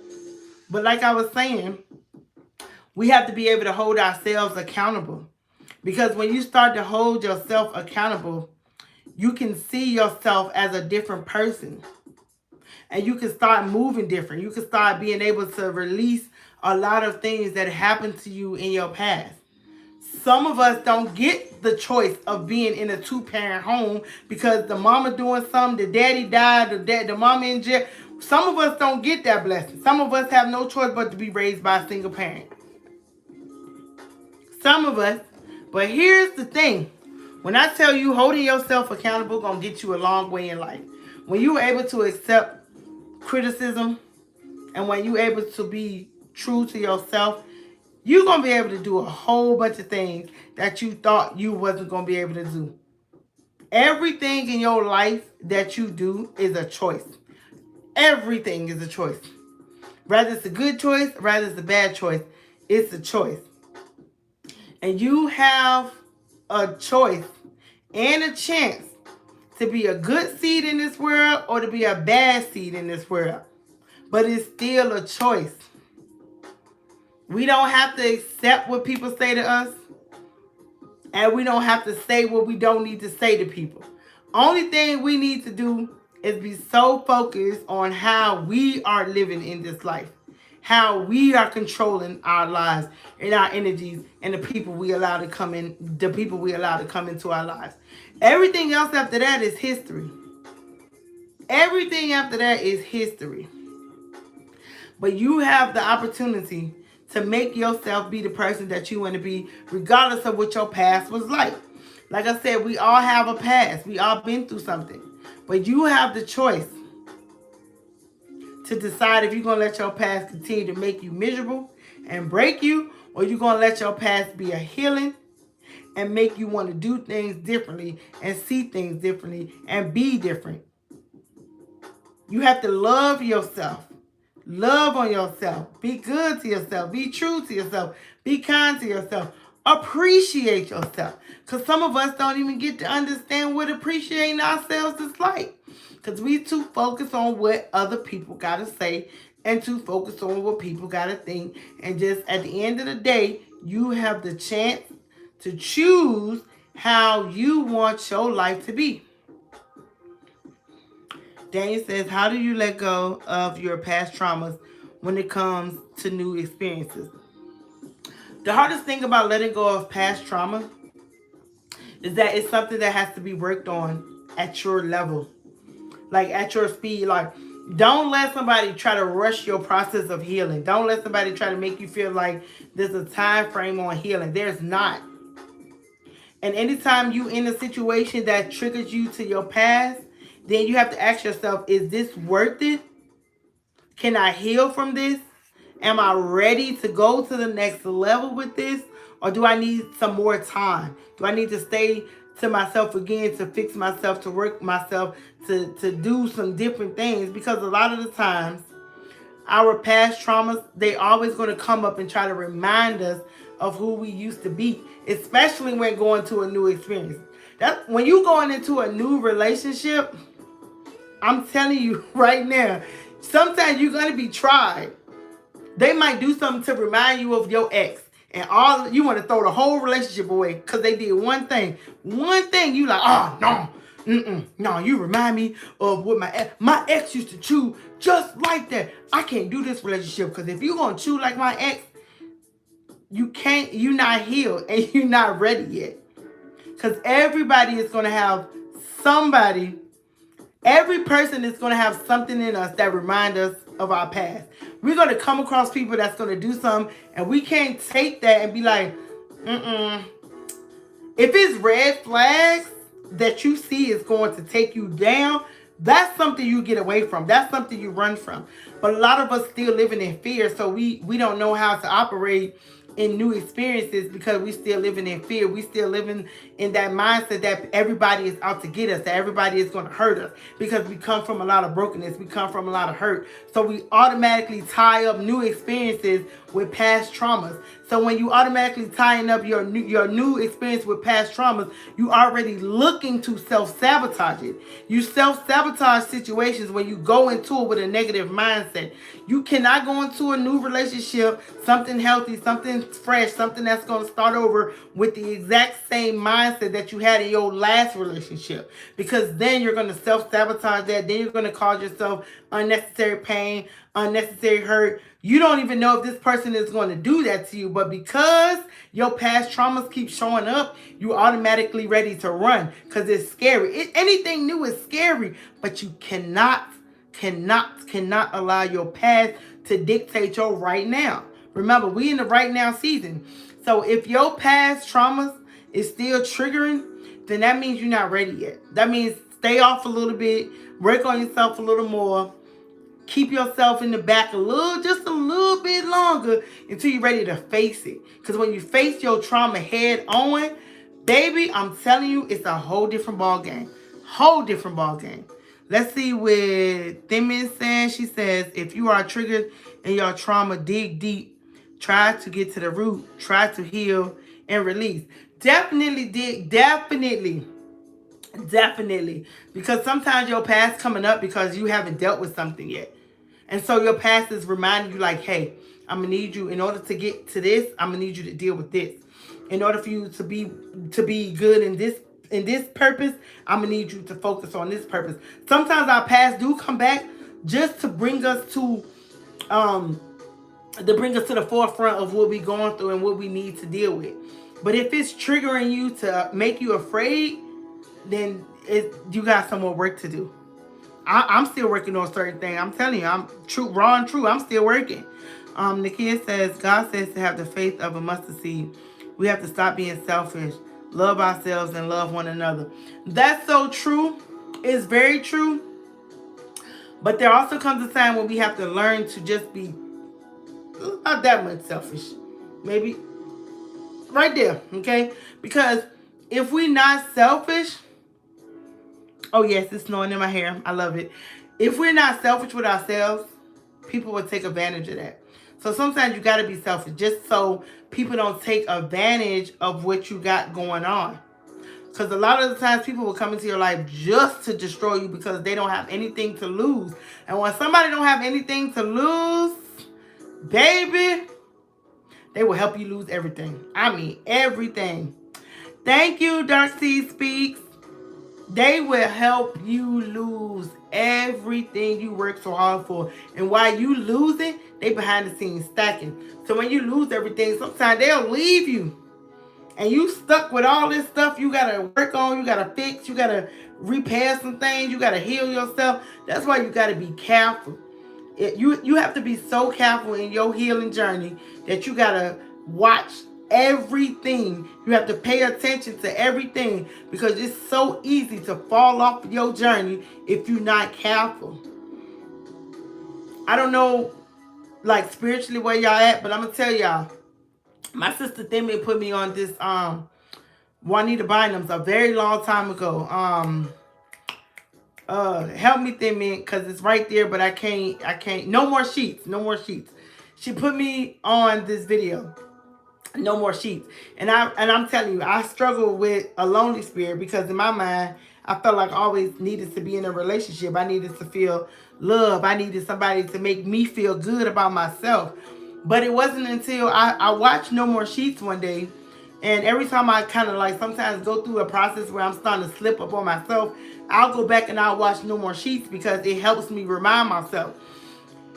But like I was saying, we have to be able to hold ourselves accountable. Because when you start to hold yourself accountable, you can see yourself as a different person. And you can start moving different. You can start being able to release a lot of things that happened to you in your past. Some of us don't get the choice of being in a two-parent home because the mama doing something, the daddy died, the mama in jail. Some of us don't get that blessing. Some of us have no choice but to be raised by a single parent. Some of us. But here's the thing. When I tell you holding yourself accountable gonna get you a long way in life. When you're able to accept criticism and when you're able to be true to yourself, you're going to be able to do a whole bunch of things that you thought you wasn't going to be able to do. Everything in your life that you do is a choice. Everything is a choice. Whether it's a good choice, whether it's a bad choice, it's a choice. And you have a choice and a chance to be a good seed in this world or to be a bad seed in this world. But it's still a choice. We don't have to accept what people say to us. And we don't have to say what we don't need to say to people. Only thing we need to do is be so focused on how we are living in this life. How we are controlling our lives and our energies and the people we allow to come in, the people we allow to come into our lives. Everything else after that is history. Everything after that is history. But you have the opportunity to make yourself be the person that you want to be, regardless of what your past was like. Like I said, we all have a past. We all been through something. But you have the choice to decide if you're going to let your past continue to make you miserable and break you, or you're going to let your past be a healing and make you want to do things differently and see things differently and be different. You have to love yourself. Love on yourself. Be good to yourself. Be true to yourself. Be kind to yourself. Appreciate yourself. Because some of us don't even get to understand what appreciating ourselves is like. Because we too focused on what other people got to say and too focused on what people got to think. And just at the end of the day, you have the chance to choose how you want your life to be. Daniel says, how do you let go of your past traumas when it comes to new experiences? The hardest thing about letting go of past trauma is that it's something that has to be worked on at your level. Like at your speed. Like, don't let somebody try to rush your process of healing. Don't let somebody try to make you feel like there's a time frame on healing. There's not. And anytime you in a situation that triggers you to your past, then you have to ask yourself, is this worth it? Can I heal from this? Am I ready to go to the next level with this? Or do I need some more time? Do I need to stay to myself again, to fix myself, to work myself, to do some different things. Because a lot of the times, our past traumas, they always going to come up and try to remind us of who we used to be, especially when going to a new experience. That when you going into a new relationship, I'm telling you right now, sometimes you're going to be tried. They might do something to remind you of your ex. And all you want to throw the whole relationship away because they did one thing. One thing you like, oh, no. No, you remind me of what my ex used to chew just like that. I can't do this relationship because if you're going to chew like my ex, you're not healed and you're not ready yet. Because everybody is going to have somebody. Every person is going to have something in us that reminds us of our past. We're going to come across people that's going to do something, and we can't take that and be like, If it's red flags that you see is going to take you down, that's something you get away from. That's something you run from. But a lot of us still living in fear, so we don't know how to operate in new experiences because we still living in fear. We still living in that mindset that everybody is out to get us, that everybody is going to hurt us because we come from a lot of brokenness. We come from a lot of hurt. So we automatically tie up new experiences with past traumas. So when you automatically tying up your new experience with past traumas, you already looking to self-sabotage it. You self-sabotage situations when you go into it with a negative mindset. You cannot go into a new relationship, something healthy, something fresh, something that's going to start over with the exact same mindset that you had in your last relationship. Because then you're going to self-sabotage that. Then you're going to cause yourself unnecessary pain, unnecessary hurt. You don't even know if this person is going to do that to you, but because your past traumas keep showing up, you automatically ready to run because it's scary. Anything new is scary, but you cannot allow your past to dictate your right now. Remember, we in the right now season. So if your past traumas is still triggering, then that means you're not ready yet. That means stay off a little bit, work on yourself a little more. Keep yourself in the back just a little bit longer until you're ready to face it. Because when you face your trauma head on, baby, I'm telling you, it's a whole different ball game. Whole different ball game. Let's see what Thimi is saying. She says, if you are triggered in your trauma, dig deep. Try to get to the root. Try to heal and release. Definitely dig. Definitely. Because sometimes your past coming up because you haven't dealt with something yet. And so your past is reminding you like, hey, I'm going to need you in order to get to this. I'm going to need you to deal with this. In order for you to be good in this purpose, I'm going to need you to focus on this purpose. Sometimes our past do come back just to bring us to the forefront of what we're going through and what we need to deal with. But if it's triggering you to make you afraid, then you got some more work to do. I'm still working on certain things. I'm telling you, I'm true, raw and true. I'm still working. Nakia says, God says to have the faith of a mustard seed. We have to stop being selfish, love ourselves, and love one another. That's so true. It's very true. But there also comes a time when we have to learn to just be not that much selfish. Maybe right there, okay? Because if we're not selfish, oh yes, it's snowing in my hair. I love it. If we're not selfish with ourselves, people will take advantage of that. So sometimes you got to be selfish just so people don't take advantage of what you got going on. Because a lot of the times people will come into your life just to destroy you because they don't have anything to lose. And when somebody don't have anything to lose, baby, they will help you lose everything. I mean, everything. Thank you, Dark Seed Speaks. They will help you lose everything you work so hard for. And while you lose it, they behind the scenes stacking. So when you lose everything, sometimes they'll leave you. And you stuck with all this stuff you got to work on, you got to fix, you got to repair some things, you got to heal yourself. That's why you got to be careful. You have to be so careful in your healing journey that you got to watch everything. You have to pay attention to everything because it's so easy to fall off your journey if you're not careful. I don't know, like spiritually where y'all at, but I'm gonna tell y'all. My sister Thimi put me on this Juanita Bynum's a very long time ago. Help me Thin Mint, because it's right there, but I can't. No More Sheets. No More Sheets. She put me on this video. No More Sheets. And I'm telling you, I struggle with a lonely spirit, because in my mind, I felt like I always needed to be in a relationship. I needed to feel love. I needed somebody to make me feel good about myself. But it wasn't until I watched No More Sheets one day, and every time I kind of like sometimes go through a process where I'm starting to slip up on myself, I'll go back and I'll watch No More Sheets, because it helps me remind myself.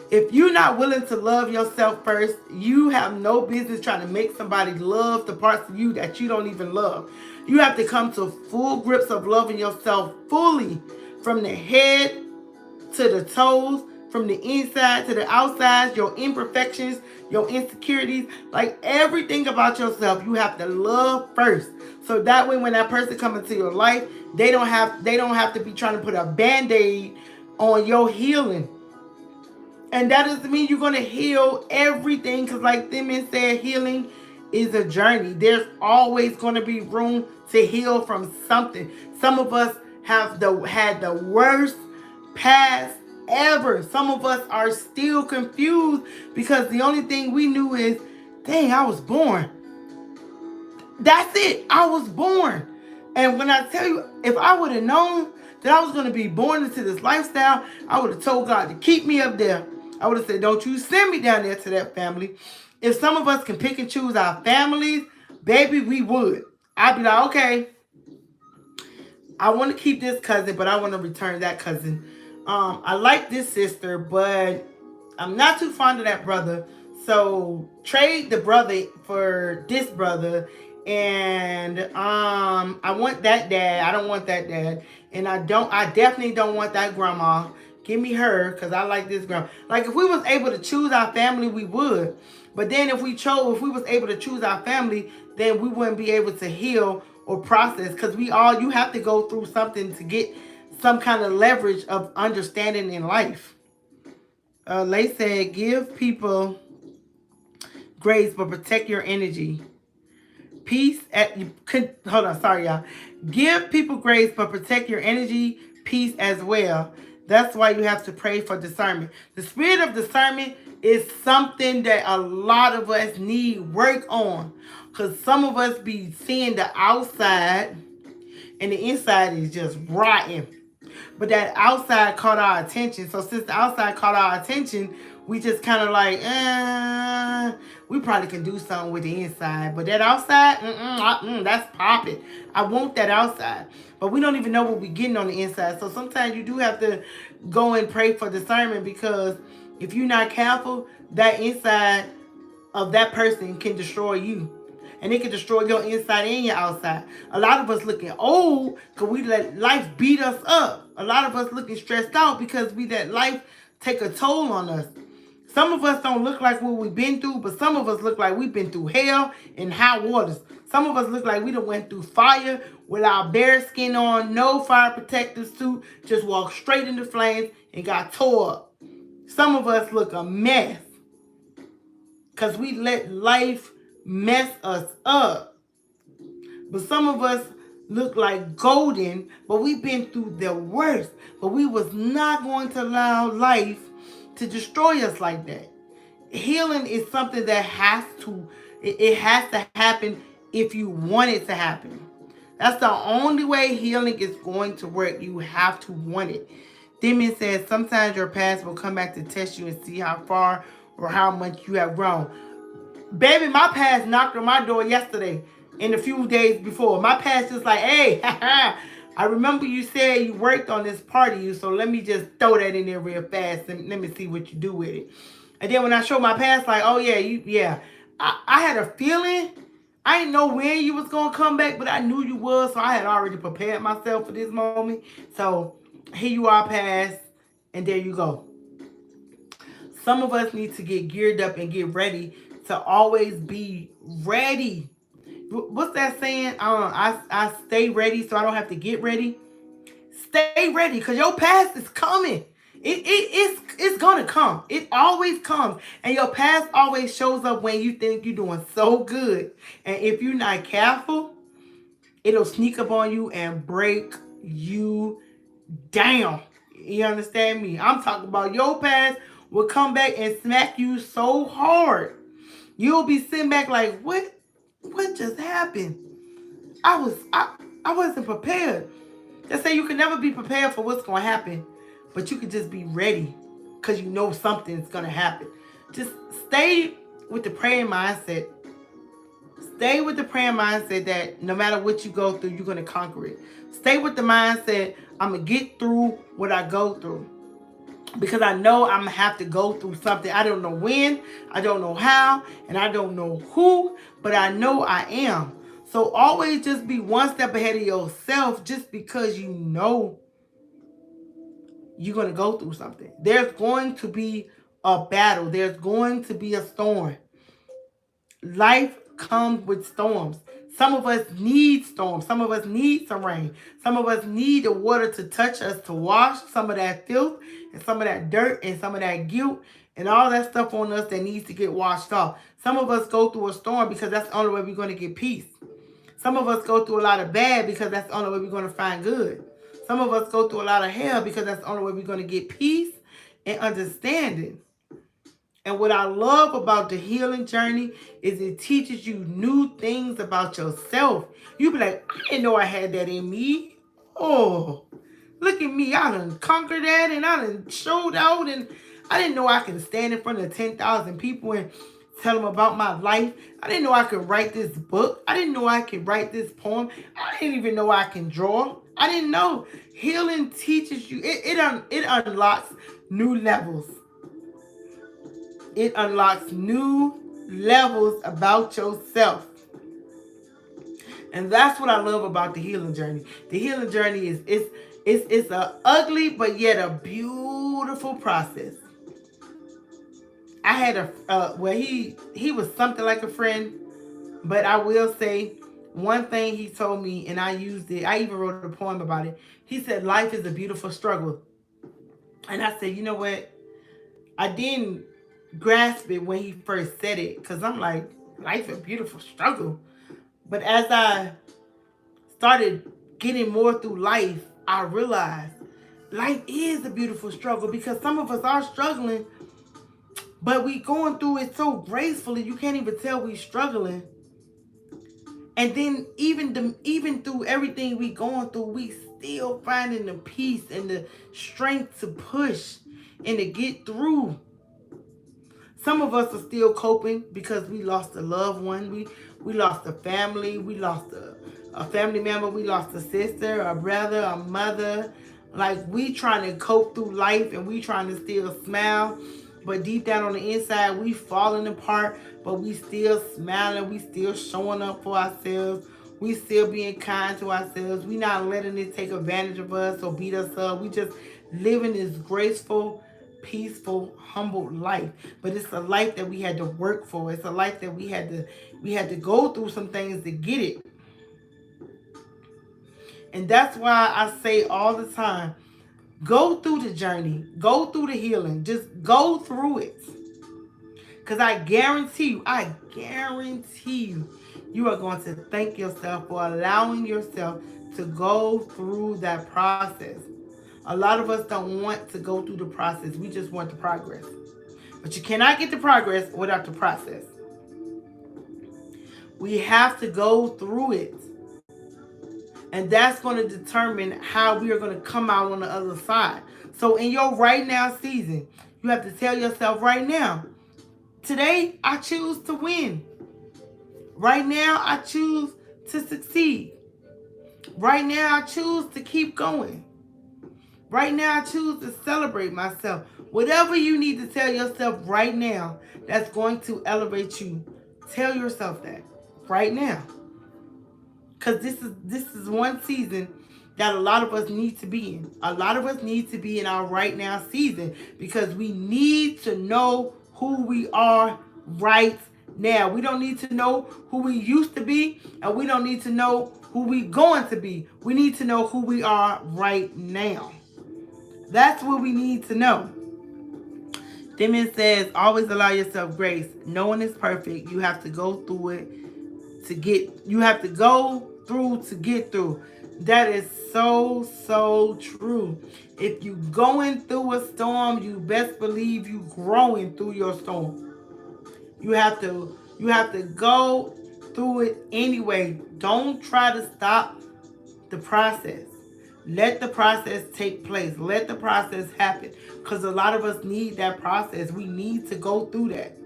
If you're not willing to love yourself first, you have no business trying to make somebody love the parts of you that you don't even love. You have to come to full grips of loving yourself fully, from the head to the toes, from the inside to the outside, your imperfections, your insecurities, like everything about yourself, you have to love first. So that way when that person comes into your life, they don't have to be trying to put a band-aid on your healing. And that doesn't mean you're going to heal everything, because like Thin Mint said, healing is a journey. There's always going to be room to heal from something. Some of us have had the worst past ever. Some of us are still confused, because the only thing we knew is, dang, I was born. That's it. I was born. And when I tell you, if I would have known that I was going to be born into this lifestyle, I would have told God to keep me up there. I would have said, don't you send me down there to that family. If some of us can pick and choose our families, baby, we would. I'd be like, okay, I want to keep this cousin, but I want to return that cousin. I like this sister, but I'm not too fond of that brother. So trade the brother for this brother. And I want that dad. I don't want that dad. And I definitely don't want that grandma. Give me her, because I like this grandma. Like, if we was able to choose our family, we would. But then if we was able to choose our family, then we wouldn't be able to heal or process, because you have to go through something to get some kind of leverage of understanding in life. Lay said, give people grace, but protect your energy. Peace hold on, sorry y'all. Give people grace, but protect your energy, peace as well. That's why you have to pray for discernment. The spirit of discernment is something that a lot of us need work on, because some of us be seeing the outside and the inside is just rotten. But that outside caught our attention. So since the outside caught our attention, we just kind of like, we probably can do something with the inside. But that outside, that's popping. I want that outside. But we don't even know what we're getting on the inside. So sometimes you do have to go and pray for discernment, because if you're not careful, that inside of that person can destroy you. And it can destroy your inside and your outside. A lot of us looking old because we let life beat us up. A lot of us looking stressed out because we let life take a toll on us. Some of us don't look like what we've been through, but some of us look like we've been through hell and high waters. Some of us look like we done went through fire with our bare skin on, no fire protective suit, just walked straight into flames and got tore up. Some of us look a mess because we let life mess us up. But some of us look like golden, but we've been through the worst. But we was not going to allow life to destroy us like that. Healing is something that has to happen if you want it to happen. That's the only way healing is going to work. You have to want it. Thin Mint says, sometimes your past will come back to test you and see how far or how much you have grown. Baby, my past knocked on my door yesterday and a few days before. My past is like, hey, I remember you said you worked on this part of you, so let me just throw that in there real fast and let me see what you do with it. And then when I show my past, like, oh yeah, I had a feeling. I didn't know when you was going to come back, but I knew you was, so I had already prepared myself for this moment. So here you are, past, and there you go. Some of us need to get geared up and get ready to always be ready. What's that saying? I stay ready so I don't have to get ready. Stay ready, because your past is coming. It's gonna come. It always comes. And your past always shows up when you think you're doing so good. And if you're not careful, it'll sneak up on you and break you down. You understand me? I'm talking about your past will come back and smack you so hard. You'll be sitting back like, what just happened? I wasn't prepared. They say you can never be prepared for what's gonna happen, but you can just be ready because you know something's gonna happen. Just stay with the praying mindset. Stay with the praying mindset that no matter what you go through, you're gonna conquer it. Stay with the mindset, I'm gonna get through what I go through. Because I know I'm gonna have to go through something. I don't know when, I don't know how, and I don't know who, but I know I am. So always just be one step ahead of yourself just because you know you're going to go through something. There's going to be a battle. There's going to be a storm. Life comes with storms. Some of us need storms. Some of us need some rain. Some of us need the water to touch us, to wash some of that filth and some of that dirt and some of that guilt and all that stuff on us that needs to get washed off. Some of us go through a storm because that's the only way we're going to get peace. Some of us go through a lot of bad because that's the only way we're going to find good. Some of us go through a lot of hell because that's the only way we're going to get peace and understanding. And what I love about the healing journey is it teaches you new things about yourself. You be like, I didn't know I had that in me. Oh, look at me. I done conquered that and I done showed out. And I didn't know I can stand in front of 10,000 people and tell them about my life. I didn't know I could write this book. I didn't know I could write this poem. I didn't even know I can draw. I didn't know. Healing teaches you. It unlocks new levels. It unlocks new levels about yourself. And that's what I love about the healing journey. The healing journey is it's a ugly but yet a beautiful process. I had he was something like a friend, but I will say one thing he told me, and I used it. I even wrote a poem about it. He said, life is a beautiful struggle. And I said, you know what? I didn't grasp it when he first said it, because I'm like, life is a beautiful struggle. But as I started getting more through life, I realized life is a beautiful struggle, because some of us are struggling, but we going through it so gracefully, you can't even tell we struggling. And then even through everything we going through, we still finding the peace and the strength to push and to get through. Some of us are still coping because we lost a loved one. We lost a family. We lost a family member. We lost a sister, a brother, a mother. Like, we trying to cope through life and we trying to still smile. But deep down on the inside, we falling apart, but we still smiling. We still showing up for ourselves. We still being kind to ourselves. We not letting it take advantage of us or beat us up. We just living this graceful, peaceful, humble life. But it's a life that we had to work for. It's a life that we had to go through some things to get it. And that's why I say all the time, go through the journey. Go through the healing. Just go through it. Because I guarantee you, you are going to thank yourself for allowing yourself to go through that process. A lot of us don't want to go through the process. We just want the progress. But you cannot get the progress without the process. We have to go through it. And that's going to determine how we are going to come out on the other side. So in your right now season, you have to tell yourself right now, today I choose to win. Right now I choose to succeed. Right now I choose to keep going. Right now I choose to celebrate myself. Whatever you need to tell yourself right now that's going to elevate you, tell yourself that right now. Because this is one season that a lot of us need to be in. A lot of us need to be in our right now season, because we need to know who we are right now. We don't need to know who we used to be, and we don't need to know who we going to be. We need to know who we are right now. That's what we need to know. Then it says, always allow yourself grace. No one is perfect. You have to go through it to get, you have to go through to get through. That is so, so true. If you going through a storm, you best believe you growing through your storm. You have to go through it anyway. Don't try to stop the process. Let the process take place. Let the process happen. Because a lot of us need that process. We need to go through that.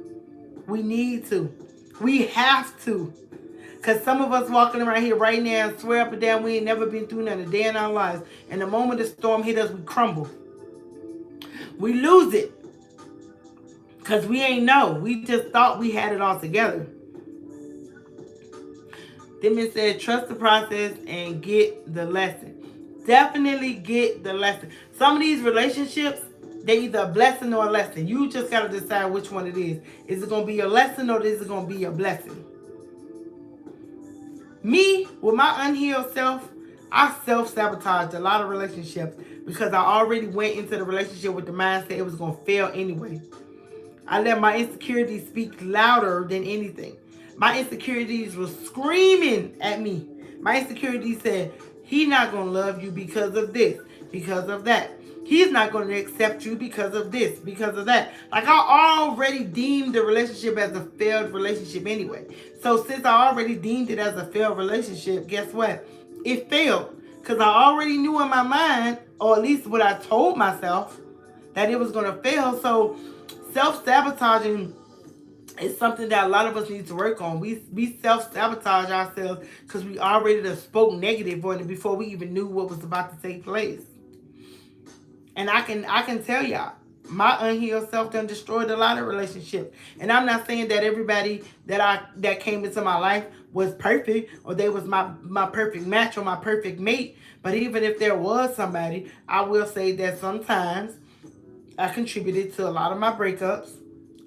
We need to. We have to. Because some of us walking around here right now and swear up and down we ain't never been through nothing a day in our lives. And the moment the storm hit us, we crumble. We lose it. Because we ain't know. We just thought we had it all together. Then it said, trust the process and get the lesson. Definitely get the lesson. Some of these relationships, they either a blessing or a lesson. You just got to decide which one it is. Is it going to be a lesson or is it going to be a blessing? Me, with my unhealed self, I self-sabotaged a lot of relationships because I already went into the relationship with the mindset it was going to fail anyway. I let my insecurities speak louder than anything. My insecurities were screaming at me. My insecurities said, he's not going to love you because of this, because of that. He's not going to accept you because of this, because of that. Like, I already deemed the relationship as a failed relationship anyway. So since I already deemed it as a failed relationship, guess what? It failed. Because I already knew in my mind, or at least what I told myself, that it was going to fail. So self-sabotaging is something that a lot of us need to work on. We self-sabotage ourselves because we already done spoke negative on it before we even knew what was about to take place. And I can tell y'all, my unhealed self done destroyed a lot of relationships. And I'm not saying that everybody that came into my life was perfect or they was my perfect match or my perfect mate. But even if there was somebody, I will say that sometimes I contributed to a lot of my breakups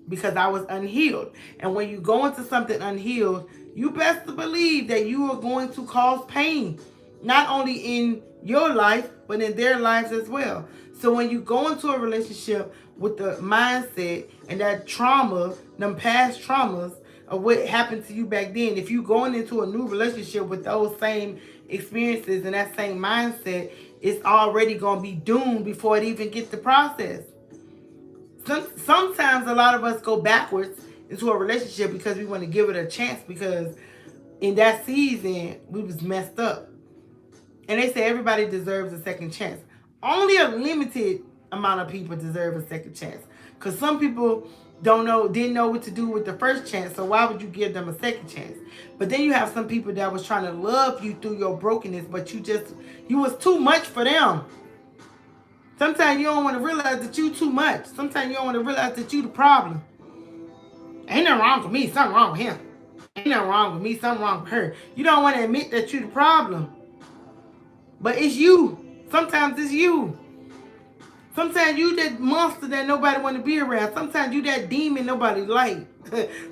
because I was unhealed. And when you go into something unhealed, you best to believe that you are going to cause pain, not only in your life, but in their lives as well. So when you go into a relationship with the mindset and that trauma, them past traumas of what happened to you back then, if you going into a new relationship with those same experiences and that same mindset, it's already going to be doomed before it even gets the process. Sometimes a lot of us go backwards into a relationship because we want to give it a chance because in that season we was messed up. And they say everybody deserves a second chance. Only a limited amount of people deserve a second chance. Because some people didn't know what to do with the first chance, so why would you give them a second chance? But then you have some people that was trying to love you through your brokenness, but you was too much for them. Sometimes you don't want to realize that you too much. Sometimes you don't want to realize that you the problem. Ain't nothing wrong with me, something wrong with him. Ain't nothing wrong with me, something wrong with her. You don't want to admit that you the problem. But it's you. Sometimes it's you. Sometimes you that monster that nobody want to be around. Sometimes you that demon nobody like.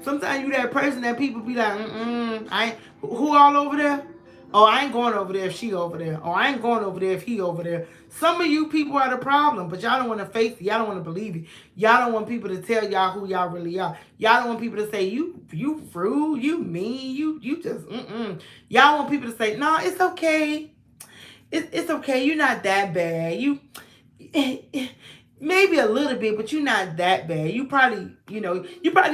Sometimes you that person that people be like, who all over there? Oh, I ain't going over there if she over there. Oh, I ain't going over there if he over there. Some of you people are the problem, but y'all don't want to face it. Y'all don't want to believe it. Y'all don't want people to tell y'all who y'all really are. Y'all don't want people to say, you rude, you mean, you just, Y'all want people to say, no, it's okay. It's okay. You're not that bad. Maybe a little bit, but you're not that bad. You probably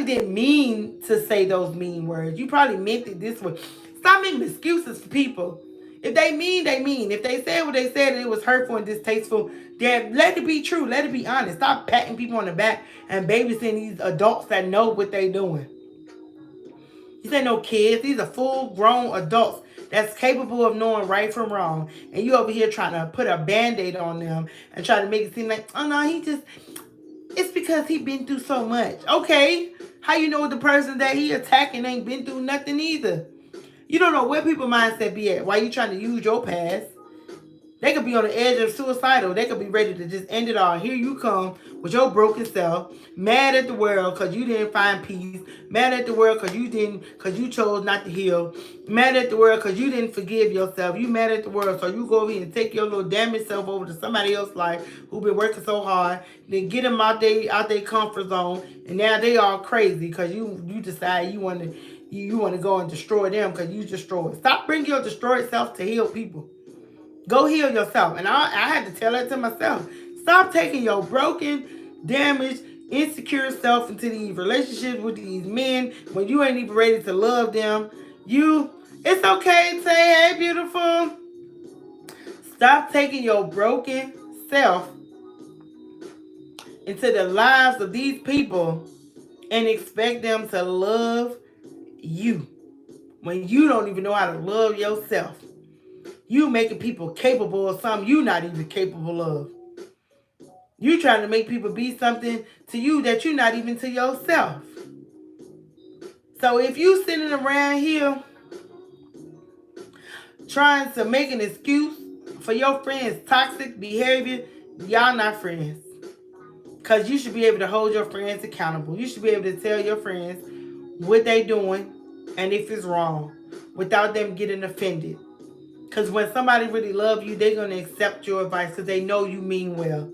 didn't mean to say those mean words. You probably meant it this way. Stop making excuses for people. If they mean, they mean. If they said what they said and it was hurtful and distasteful, then let it be true. Let it be honest. Stop patting people on the back and babysitting these adults that know what they're doing. These ain't no kids. These are full-grown adults that's capable of knowing right from wrong. And you over here trying to put a Band-Aid on them and try to make it seem like, oh no, it's because he been through so much. Okay, how you know the person that he attacking ain't been through nothing either? You don't know where people's mindset be at. Why you trying to use your past? They could be on the edge of suicidal. They could be ready to just end it all. Here you come with your broken self, mad at the world because you didn't find peace, mad at the world because you chose not to heal, mad at the world because you didn't forgive yourself. You mad at the world, so you go over here and take your little damaged self over to somebody else's life who been working so hard, then get them out their comfort zone, and now they all crazy because you decide you want to. you want to go and destroy them because you destroyed. Stop bringing your destroyed self to heal people. Go heal yourself. And I had to tell that to myself. Stop taking your broken, damaged, insecure self into these relationships with these men when you ain't even ready to love them. It's okay to say, hey, beautiful. Stop taking your broken self into the lives of these people and expect them to love you when you don't even know how to love yourself. You making people capable of something you're not even capable of. You trying to make people be something to you that you're not even to yourself. So if you sitting around here trying to make an excuse for your friend's toxic behavior, y'all not friends. Because you should be able to hold your friends accountable. You should be able to tell your friends what they doing and if it's wrong without them getting offended. Because when somebody really loves you, they're going to accept your advice because they know you mean well.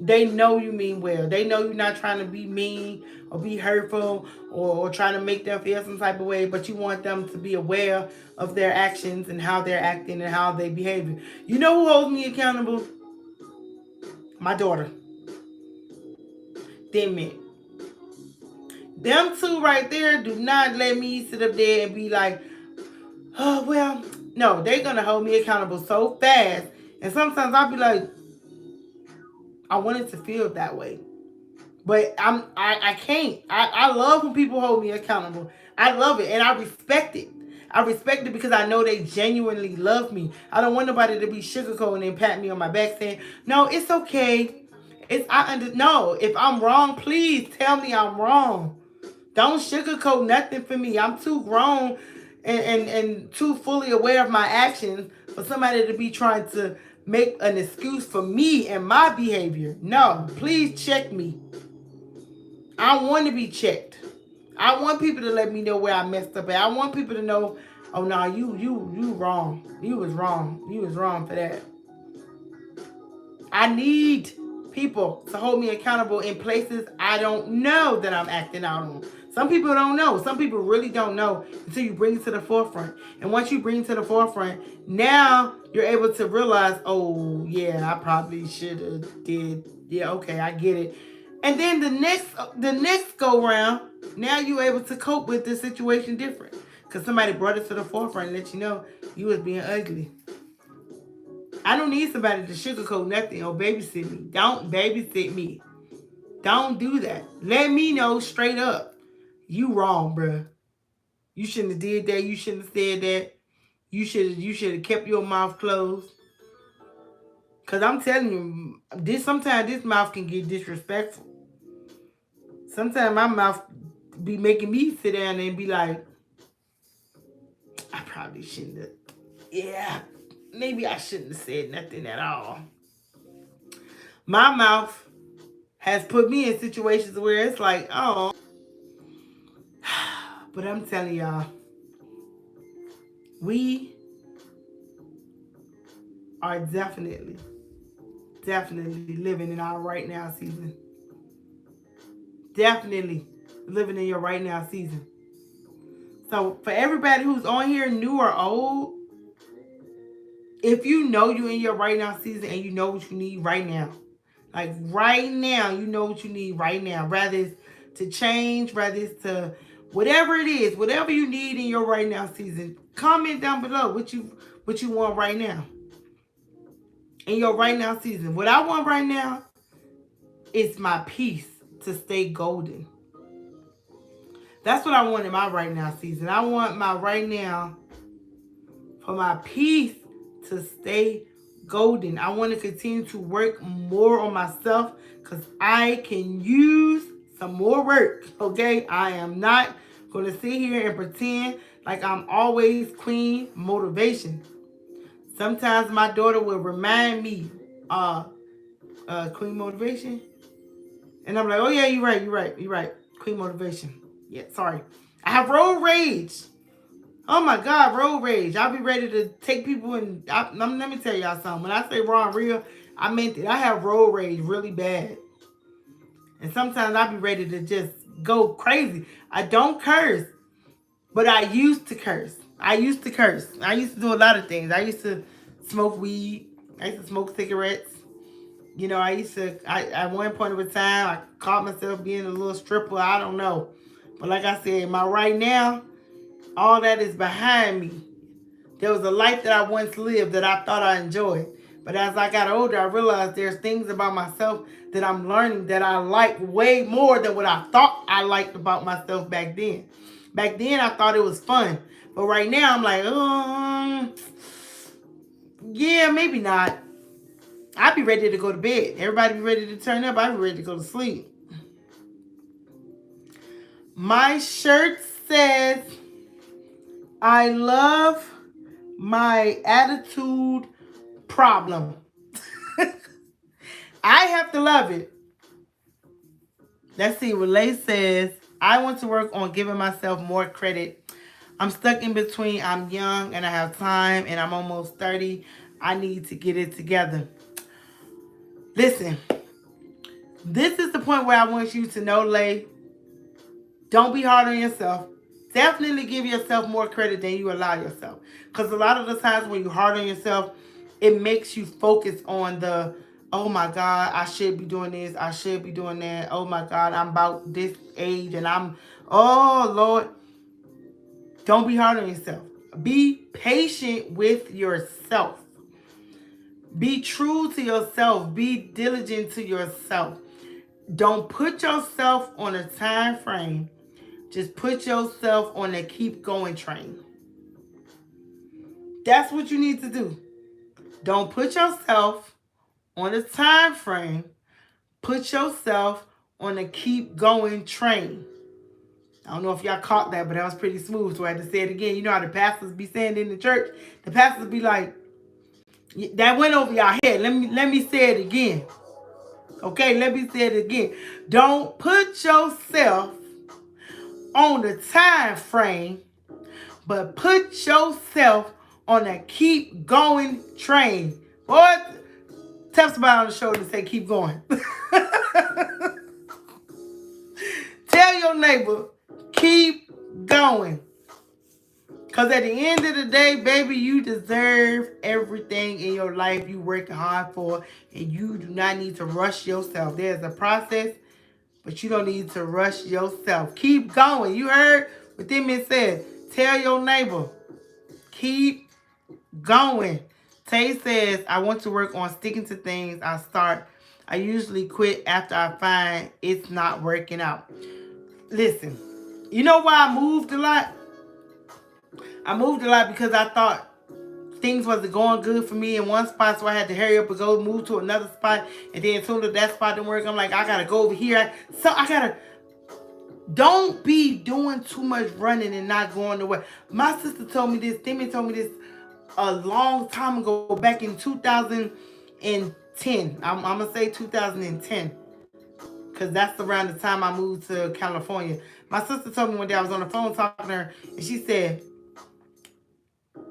They know you mean well. They know you're not trying to be mean or be hurtful or trying to make them feel some type of way, but you want them to be aware of their actions and how they're acting and how they behave. You know who holds me accountable? My daughter. Them men. Them two right there do not let me sit up there and be like, oh, well, no, they're going to hold me accountable so fast. And sometimes I'll be like, I wanted to feel that way. But I can't. I love when people hold me accountable. I love it and I respect it. I respect it because I know they genuinely love me. I don't want nobody to be sugarcoating and pat me on my back saying, no, it's okay. No, if I'm wrong, please tell me I'm wrong. Don't sugarcoat nothing for me. I'm too grown and too fully aware of my actions for somebody to be trying to make an excuse for me and my behavior. No, please check me. I want to be checked. I want people to let me know where I messed up at. I want people to know, oh no, you wrong. You was wrong. You was wrong for that. I need people to hold me accountable in places I don't know that I'm acting out on. Some people don't know. Some people really don't know until you bring it to the forefront. And once you bring it to the forefront, now you're able to realize, oh yeah, I probably should have did. Yeah, okay, I get it. And then the next go round, now you're able to cope with the situation different. Because somebody brought it to the forefront and let you know you was being ugly. I don't need somebody to sugarcoat nothing or babysit me. Don't babysit me. Don't do that. Let me know straight up. You wrong, bruh. You shouldn't have did that. You shouldn't have said that. You should have kept your mouth closed. Cause I'm telling you, sometimes this mouth can get disrespectful. Sometimes my mouth be making me sit down and be like, I probably shouldn't have. Yeah, maybe I shouldn't have said nothing at all. My mouth has put me in situations where it's like, oh. But I'm telling y'all, we are definitely living in our right now season. Definitely living in your right now season. So for everybody who's on here, new or old, if you know you're in your right now season and you know what you need right now, like right now, you know what you need right now, rather it's to change, rather it's to whatever it is, whatever you need in your right now season, comment down below what you want right now. In your right now season. What I want right now is my peace to stay golden. That's what I want in my right now season. I want my right now for my peace to stay golden. I want to continue to work more on myself because I can use some more work. Okay? I am not going to sit here and pretend like I'm always Queen Motivation. Sometimes my daughter will remind me, Queen Motivation. And I'm like, oh yeah, you're right. Queen Motivation. Yeah, sorry. I have road rage. Oh my God, road rage. I'll be ready to take people and let me tell y'all something. When I say raw and real, I meant it. I have road rage really bad. And sometimes I'll be ready to just go crazy. I don't curse. But I used to curse. I used to curse. I used to do a lot of things. I used to smoke weed. I used to smoke cigarettes. You know, at one point of a time, I caught myself being a little stripper. I don't know. But like I said, right now, all that is behind me. There was a life that I once lived that I thought I enjoyed. But as I got older, I realized there's things about myself that I'm learning that I like way more than what I thought I liked about myself back then. Back then, I thought it was fun. But right now, I'm like, yeah, maybe not. I'd be ready to go to bed. Everybody be ready to turn up. I'd be ready to go to sleep. My shirt says, I love my attitude problem. I have to love it. Let's see. Relay says, I want to work on giving myself more credit. I'm stuck in between. I'm young and I have time, and I'm almost 30. I need to get it together. Listen, this is the point where I want you to know, Lay, don't be hard on yourself. Definitely give yourself more credit than you allow yourself. Because a lot of the times when you're hard on yourself, it makes you focus on the, oh my God, I should be doing this. I should be doing that. Oh my God, I'm about this age and oh Lord. Don't be hard on yourself. Be patient with yourself. Be true to yourself. Be diligent to yourself. Don't put yourself on a time frame. Just put yourself on a keep going train. That's what you need to do. Don't put yourself on a time frame. Put yourself on a keep going train. I don't know if y'all caught that, but that was pretty smooth, so I had to say it again. You know how the pastors be saying in the church? The pastors be like, that went over y'all head. Let me say it again. Okay, let me say it again. Don't put yourself on the time frame, but put yourself on a keep going train. Boy, tap somebody on the shoulder and say, keep going. Tell your neighbor, keep going. Because at the end of the day, baby, you deserve everything in your life you working hard for. And you do not need to rush yourself. There's a process, but you don't need to rush yourself. Keep going. You heard what them men said. Tell your neighbor, keep going. Tay says, I want to work on sticking to things I usually quit after I find it's not working out. Listen, you know why I moved a lot? I moved a lot because I thought things wasn't going good for me in one spot, so I had to hurry up and go move to another spot. And then as soon as that spot didn't work, I'm like, I gotta go over here. So I gotta. Don't be doing too much running and not going nowhere. My sister told me this. Timmy told me this a long time ago, back in 2010. I'm gonna say 2010, because that's around the time I moved to California. My sister told me one day, I was on the phone talking to her, and she said,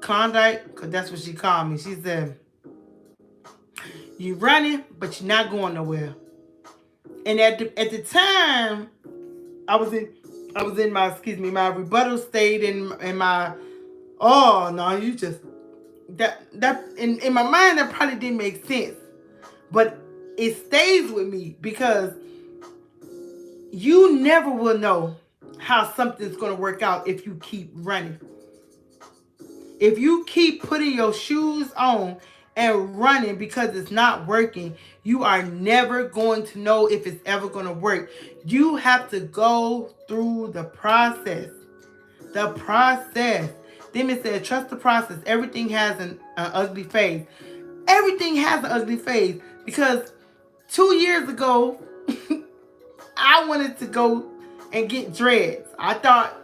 Klondike, because that's what she called me. She said, you running, but you're not going nowhere. And at the time, I was in my rebuttal state in my, oh no, you just that in my mind that probably didn't make sense. But it stays with me because you never will know how something's gonna work out if you keep running. If you keep putting your shoes on and running because it's not working, you are never going to know if it's ever going to work. You have to go through the process. The process. Then it said, trust the process. Everything has an ugly phase. Everything has an ugly phase because 2 years ago, I wanted to go and get dreads. I thought,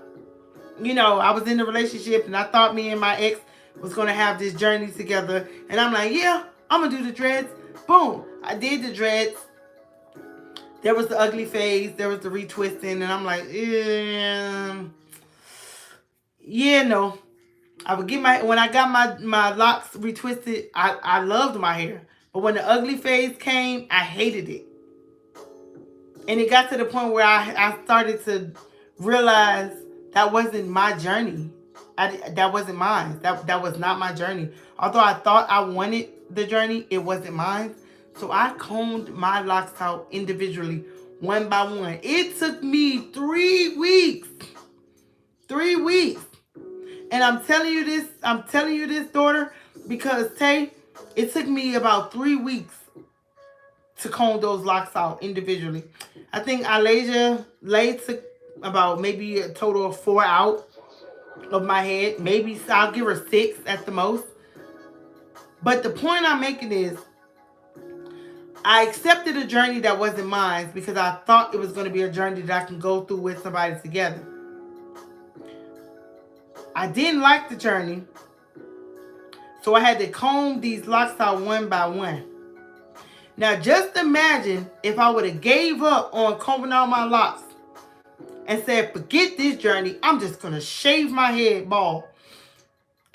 I was in a relationship and I thought me and my ex was going to have this journey together. And I'm like, yeah, I'm going to do the dreads. Boom. I did the dreads. There was the ugly phase. There was the retwisting. And I'm like, no. I would get when I got my locks retwisted, I loved my hair. But when the ugly phase came, I hated it. And it got to the point where I started to realize That wasn't my journey. That wasn't mine. That was not my journey. Although I thought I wanted the journey, it wasn't mine. So I combed my locks out individually, one by one. It took me 3 weeks. 3 weeks. And I'm telling you this, daughter, because Tay, it took me about 3 weeks to comb those locks out individually. I think Alasia Lay took about maybe a total of 4 out of my head. Maybe I'll give her 6 at the most. But the point I'm making is, I accepted a journey that wasn't mine because I thought it was going to be a journey that I can go through with somebody together. I didn't like the journey, so I had to comb these locks out one by one. Now, just imagine if I would have gave up on combing out my locks and said, forget this journey, I'm just going to shave my head bald.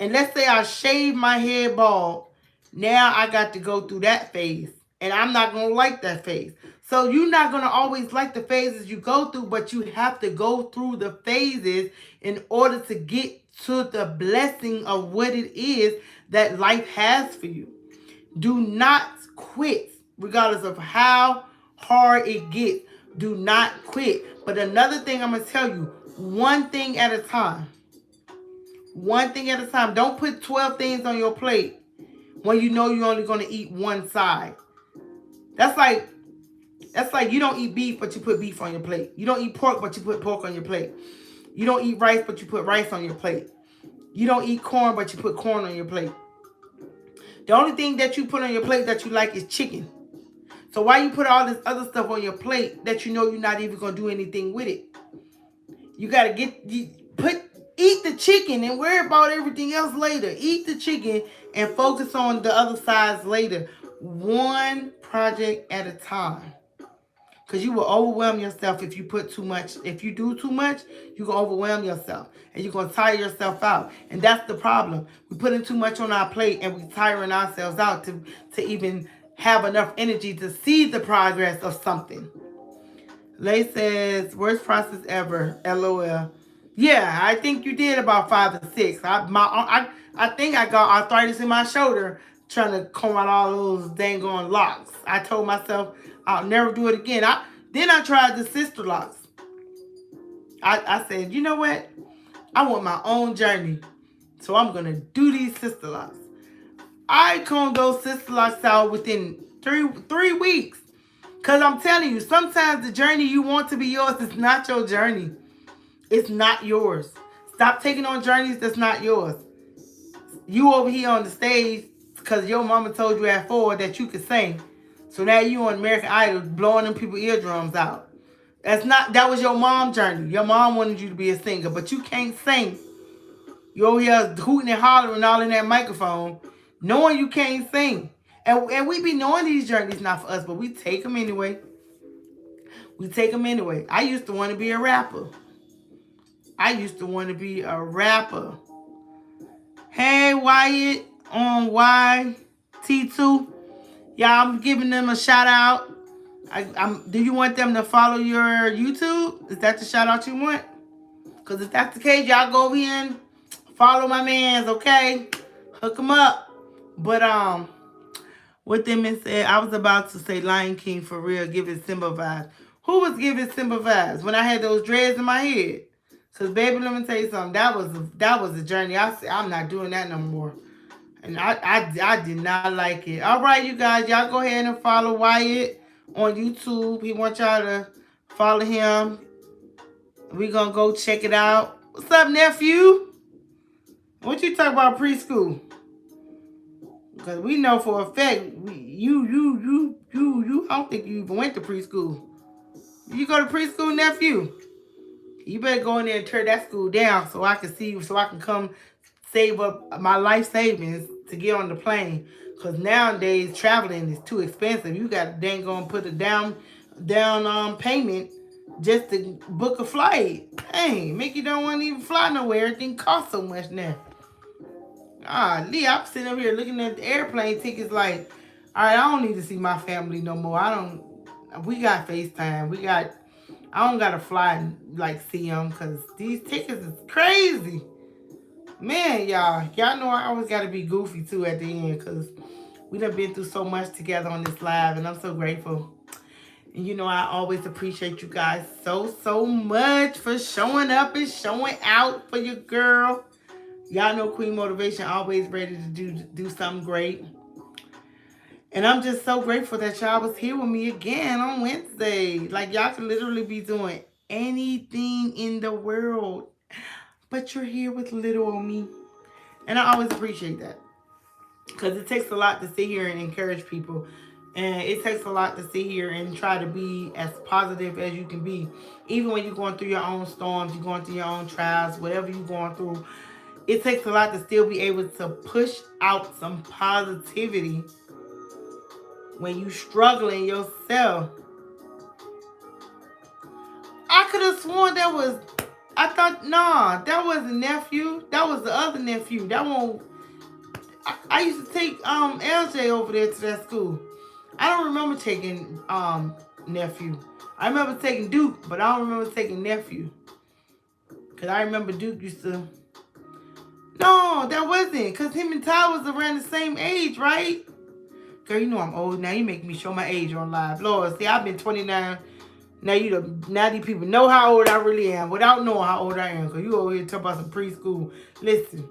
And let's say I shaved my head bald. Now I got to go through that phase. And I'm not going to like that phase. So you're not going to always like the phases you go through, but you have to go through the phases in order to get to the blessing of what it is that life has for you. Do not quit, regardless of how hard it gets. Do not quit. But another thing I'm going to tell you, one thing at a time. One thing at a time. Don't put 12 things on your plate when you know you're only going to eat one side. That's like you don't eat beef, but you put beef on your plate. You don't eat pork, but you put pork on your plate. You don't eat rice, but you put rice on your plate. You don't eat corn, but you put corn on your plate. The only thing that you put on your plate that you like is chicken. So why you put all this other stuff on your plate that you know you're not even going to do anything with it? You got to eat the chicken and worry about everything else later. Eat the chicken and focus on the other sides later. One project at a time. Because you will overwhelm yourself if you put too much. If you do too much, you're going to overwhelm yourself. And you're going to tire yourself out. And that's the problem. We're putting too much on our plate and we're tiring ourselves out to even have enough energy to see the progress of something. Lay says, worst process ever. LOL. Yeah, I think you did about 5 to 6. I think I got arthritis in my shoulder trying to comb out all those dang on locks. I told myself I'll never do it again. Then I tried the sister locks. I said, you know what? I want my own journey. So I'm going to do these sister locks. I combed those sister locks out within 3 weeks. Because I'm telling you, sometimes the journey you want to be yours is not your journey. It's not yours. Stop taking on journeys that's not yours. You over here on the stage because your mama told you at 4 that you could sing. So now you on American Idol blowing them people's eardrums out. That was your mom's journey. Your mom wanted you to be a singer, but you can't sing. You over here hooting and hollering all in that microphone, knowing you can't sing. And we be knowing these journeys not for us, but we take them anyway. We take them anyway. I used to want to be a rapper. Hey, Wyatt on YT2. Yeah, I'm giving them a shout out. Do you want them to follow your YouTube? Is that the shout out you want? Because if that's the case, y'all go over here and follow my mans, okay? Hook them up. But, what them said, I was about to say Lion King for real, giving Simba vibes. Who was giving Simba vibes when I had those dreads in my head? Because, baby, let me tell you something. That was a journey. I said, I'm not doing that no more. And I did not like it. All right, you guys. Y'all go ahead and follow Wyatt on YouTube. He wants y'all to follow him. We're going to go check it out. What's up, nephew? What you talk about preschool? Because we know for a fact, I don't think you even went to preschool. You go to preschool, nephew? You better go in there and tear that school down so I can see you, so I can come save up my life savings to get on the plane. Because nowadays, traveling is too expensive. You got to dang on put a down payment just to book a flight. Dang, make you don't want to even fly nowhere. Everything costs so much now. Lee, I'm sitting up here looking at the airplane tickets like, all right, I don't need to see my family no more. We got FaceTime. I don't gotta fly and like see them because these tickets is crazy. Man, y'all know I always gotta be goofy too at the end because we done been through so much together on this live, and I'm so grateful. And you know, I always appreciate you guys so much for showing up and showing out for your girl. Y'all know Queen Motivation always ready to do something great. And I'm just so grateful that y'all was here with me again on Wednesday. Like y'all could literally be doing anything in the world, but you're here with little old me. And I always appreciate that. Because it takes a lot to sit here and encourage people. And it takes a lot to sit here and try to be as positive as you can be. Even when you're going through your own storms, you're going through your own trials, whatever you're going through, it takes a lot to still be able to push out some positivity when you struggling yourself. I could have sworn that was, I thought, nah, that wasn't nephew. That was the other nephew. That one, I used to take LJ over there to that school. I don't remember taking nephew. I remember taking Duke, but I don't remember taking nephew. Because I remember Duke used to... No, that wasn't. Because him and Ty was around the same age, right? Girl, you know I'm old now. You make me show my age on live. Lord, see, I've been 29. Now these people know how old I really am without knowing how old I am. Because you over here talking about some preschool. Listen,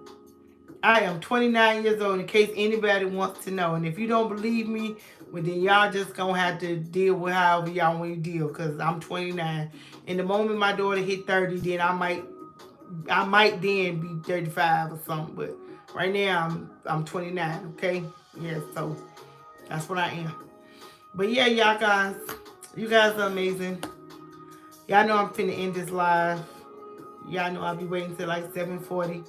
I am 29 years old in case anybody wants to know. And if you don't believe me, well, then y'all just going to have to deal with however y'all want to deal. Because I'm 29. And the moment my daughter hit 30, then I might then be 35 or something. But right now, I'm 29, okay? Yeah, so that's what I am. But yeah, y'all guys, you guys are amazing. Y'all know I'm finna end this live. Y'all know I'll be waiting till like 7:40.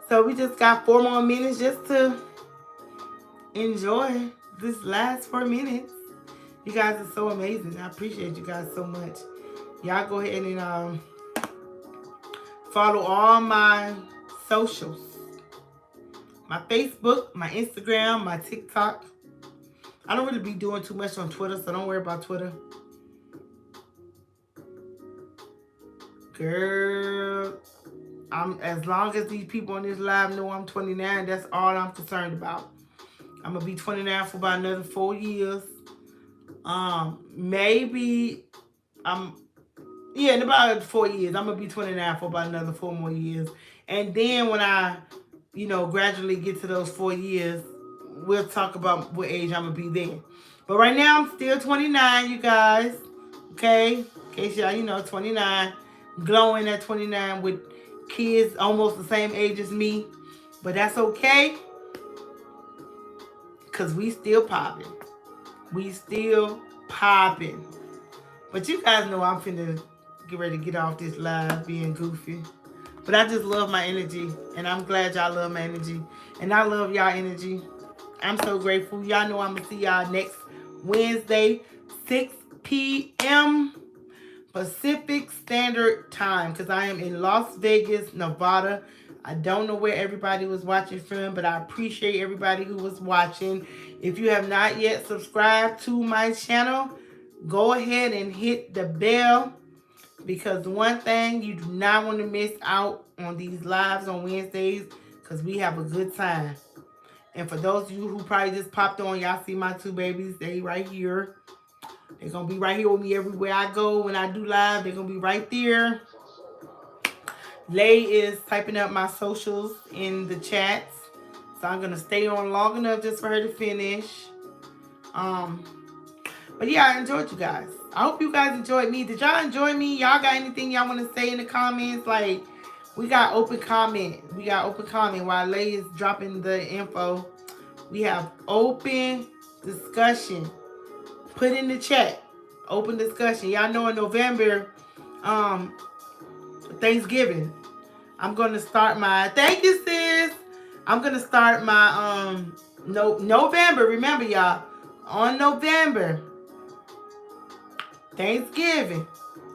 So we just got 4 more minutes just to enjoy this last 4 minutes. You guys are so amazing. I appreciate you guys so much. Y'all go ahead and follow all my socials. My Facebook, my Instagram, my TikTok. I don't really be doing too much on Twitter, so don't worry about Twitter. Girl, as long as these people on this live know I'm 29, that's all I'm concerned about. I'm gonna be 29 for about another 4 years. Maybe in about 4 years, I'm gonna be 29 for about another 4 more years. And then when I, gradually get to those 4 years, we'll talk about what age I'm gonna be then. But right now, I'm still 29, you guys. Okay? In case y'all, 29. Glowing at 29 with kids almost the same age as me. But that's okay. Because we still popping. We still popping. But you guys know I'm finna get ready to get off this live being goofy. But I just love my energy. And I'm glad y'all love my energy. And I love y'all energy. I'm so grateful. Y'all know I'm going to see y'all next Wednesday, 6 p.m. Pacific Standard Time. Because I am in Las Vegas, Nevada. I don't know where everybody was watching from, but I appreciate everybody who was watching. If you have not yet subscribed to my channel, go ahead and hit the bell. Because one thing, you do not want to miss out on these lives on Wednesdays. Because we have a good time. And for those of you who probably just popped on, y'all see my 2 babies. They right here. They're going to be right here with me everywhere I go. When I do live, they're going to be right there. Lay is typing up my socials in the chats. So I'm going to stay on long enough just for her to finish. But yeah, I enjoyed you guys. I hope you guys enjoyed me. Did y'all enjoy me? Y'all got anything y'all want to say in the comments? Like, we got open comment. While Lay is dropping the info. We have open discussion. Put in the chat. Open discussion. Y'all know in November, Thanksgiving, I'm going to start my... Thank you, sis. I'm going to start my... November. Remember, y'all. On November, Thanksgiving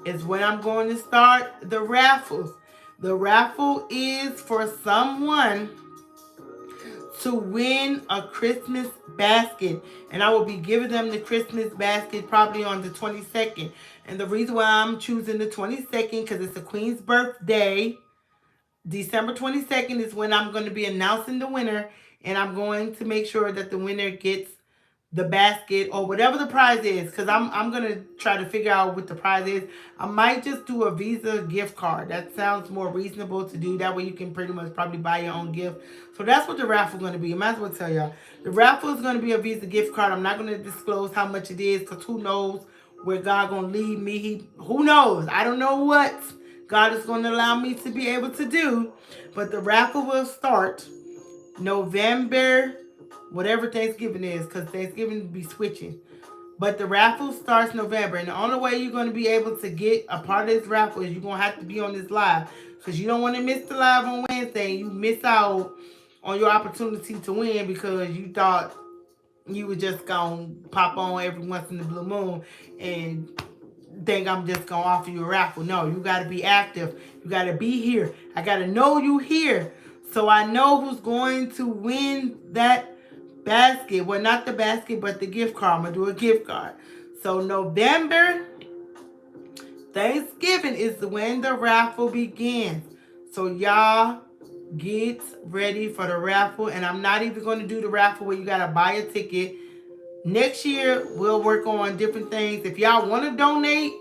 is when I'm going to start the raffles. The raffle is for someone to win a Christmas basket. And I will be giving them the Christmas basket probably on the 22nd. And the reason why I'm choosing the 22nd, because it's the Queen's birthday. December 22nd is when I'm going to be announcing the winner. And I'm going to make sure that the winner gets the basket or whatever the prize is, because I'm gonna try to figure out what the prize is. I might just do a Visa gift card. That sounds more reasonable to do. That way you can pretty much probably buy your own gift. So that's what the raffle is going to be. I might as well tell y'all. The raffle is going to be a Visa gift card. I'm not going to disclose how much it is, because who knows where God going to lead me. Who knows? I don't know what God is going to allow me to be able to do. But the raffle will start November, whatever Thanksgiving is, because Thanksgiving be switching. But the raffle starts November, and the only way you're going to be able to get a part of this raffle is you're going to have to be on this live, because you don't want to miss the live on Wednesday. You miss out on your opportunity to win because you thought you were just going to pop on every once in the blue moon and think I'm just going to offer you a raffle. No, you got to be active. You got to be here. I got to know you here, so I know who's going to win that basket. Well, not the basket, but the gift card. I'm going to do a gift card. So November, Thanksgiving is when the raffle begins. So y'all get ready for the raffle. And I'm not even going to do the raffle where you got to buy a ticket. Next year, we'll work on different things. If y'all want to donate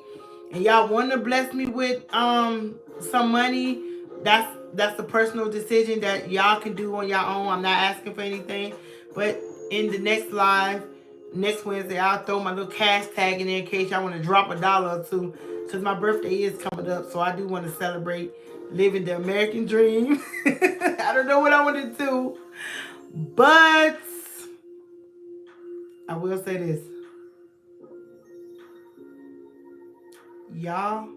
and y'all want to bless me with some money, that's a personal decision that y'all can do on your own. I'm not asking for anything. But in the next live, next Wednesday, I'll throw my little cash tag in there in case y'all want to drop $1 or $2. Because my birthday is coming up, so I do want to celebrate living the American dream. I don't know what I want to do. But I will say this. Y'all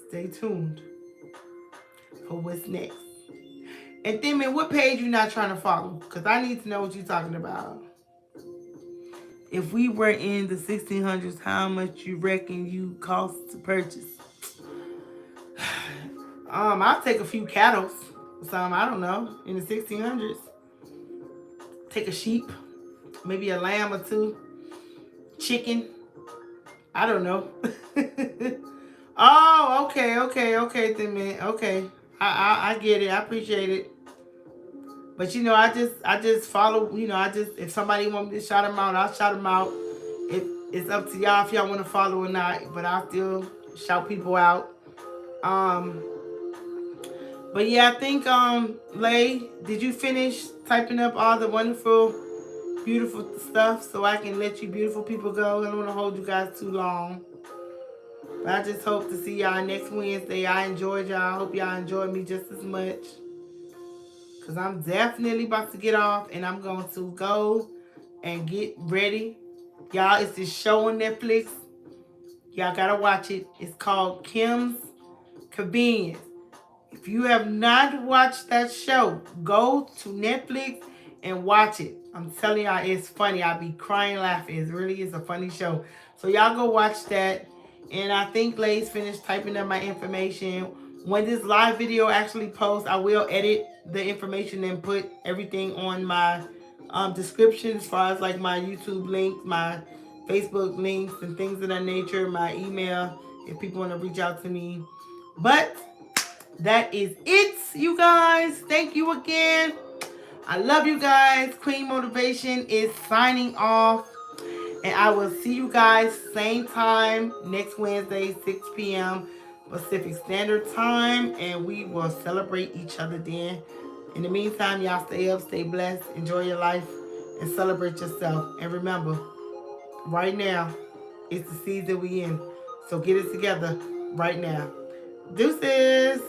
stay tuned for what's next. And then, man, what page you not trying to follow? Because I need to know what you're talking about. If we were in the 1600s, how much you reckon you cost to purchase? I'll take a few cattle. Some, I don't know, in the 1600s. Take a sheep. Maybe a lamb or two. Chicken. I don't know. Oh, okay, then, man. Okay. I get it. I appreciate it. But you know, I just follow, you know, if somebody want me to shout them out, I'll shout them out. It's up to y'all if y'all want to follow or not, but I'll still shout people out. But yeah, I think Lay, did you finish typing up all the wonderful, beautiful stuff so I can let you beautiful people go? I don't want to hold you guys too long. But I just hope to see y'all next Wednesday. I enjoyed y'all. I hope y'all enjoyed me just as much. Because I'm definitely about to get off and I'm going to go and get ready. Y'all, it's this show on Netflix. Y'all got to watch it. It's called Kim's Convenience. If you have not watched that show, go to Netflix and watch it. I'm telling y'all, it's funny. I'll be crying, laughing. It really is a funny show. So y'all go watch that. And I think Lay's finished typing up my information. When this live video actually posts, I will edit the information and put everything on my description as far as like my YouTube links, my Facebook links, and things of that nature, my email, if people want to reach out to me. But that is it, you guys. Thank you again. I love you guys. Queen Motivation is signing off. And I will see you guys same time next Wednesday, 6 p.m. Pacific Standard Time. And we will celebrate each other then. In the meantime, y'all stay up, stay blessed, enjoy your life, and celebrate yourself. And remember, right now, it's the season we in. So get it together right now. Deuces.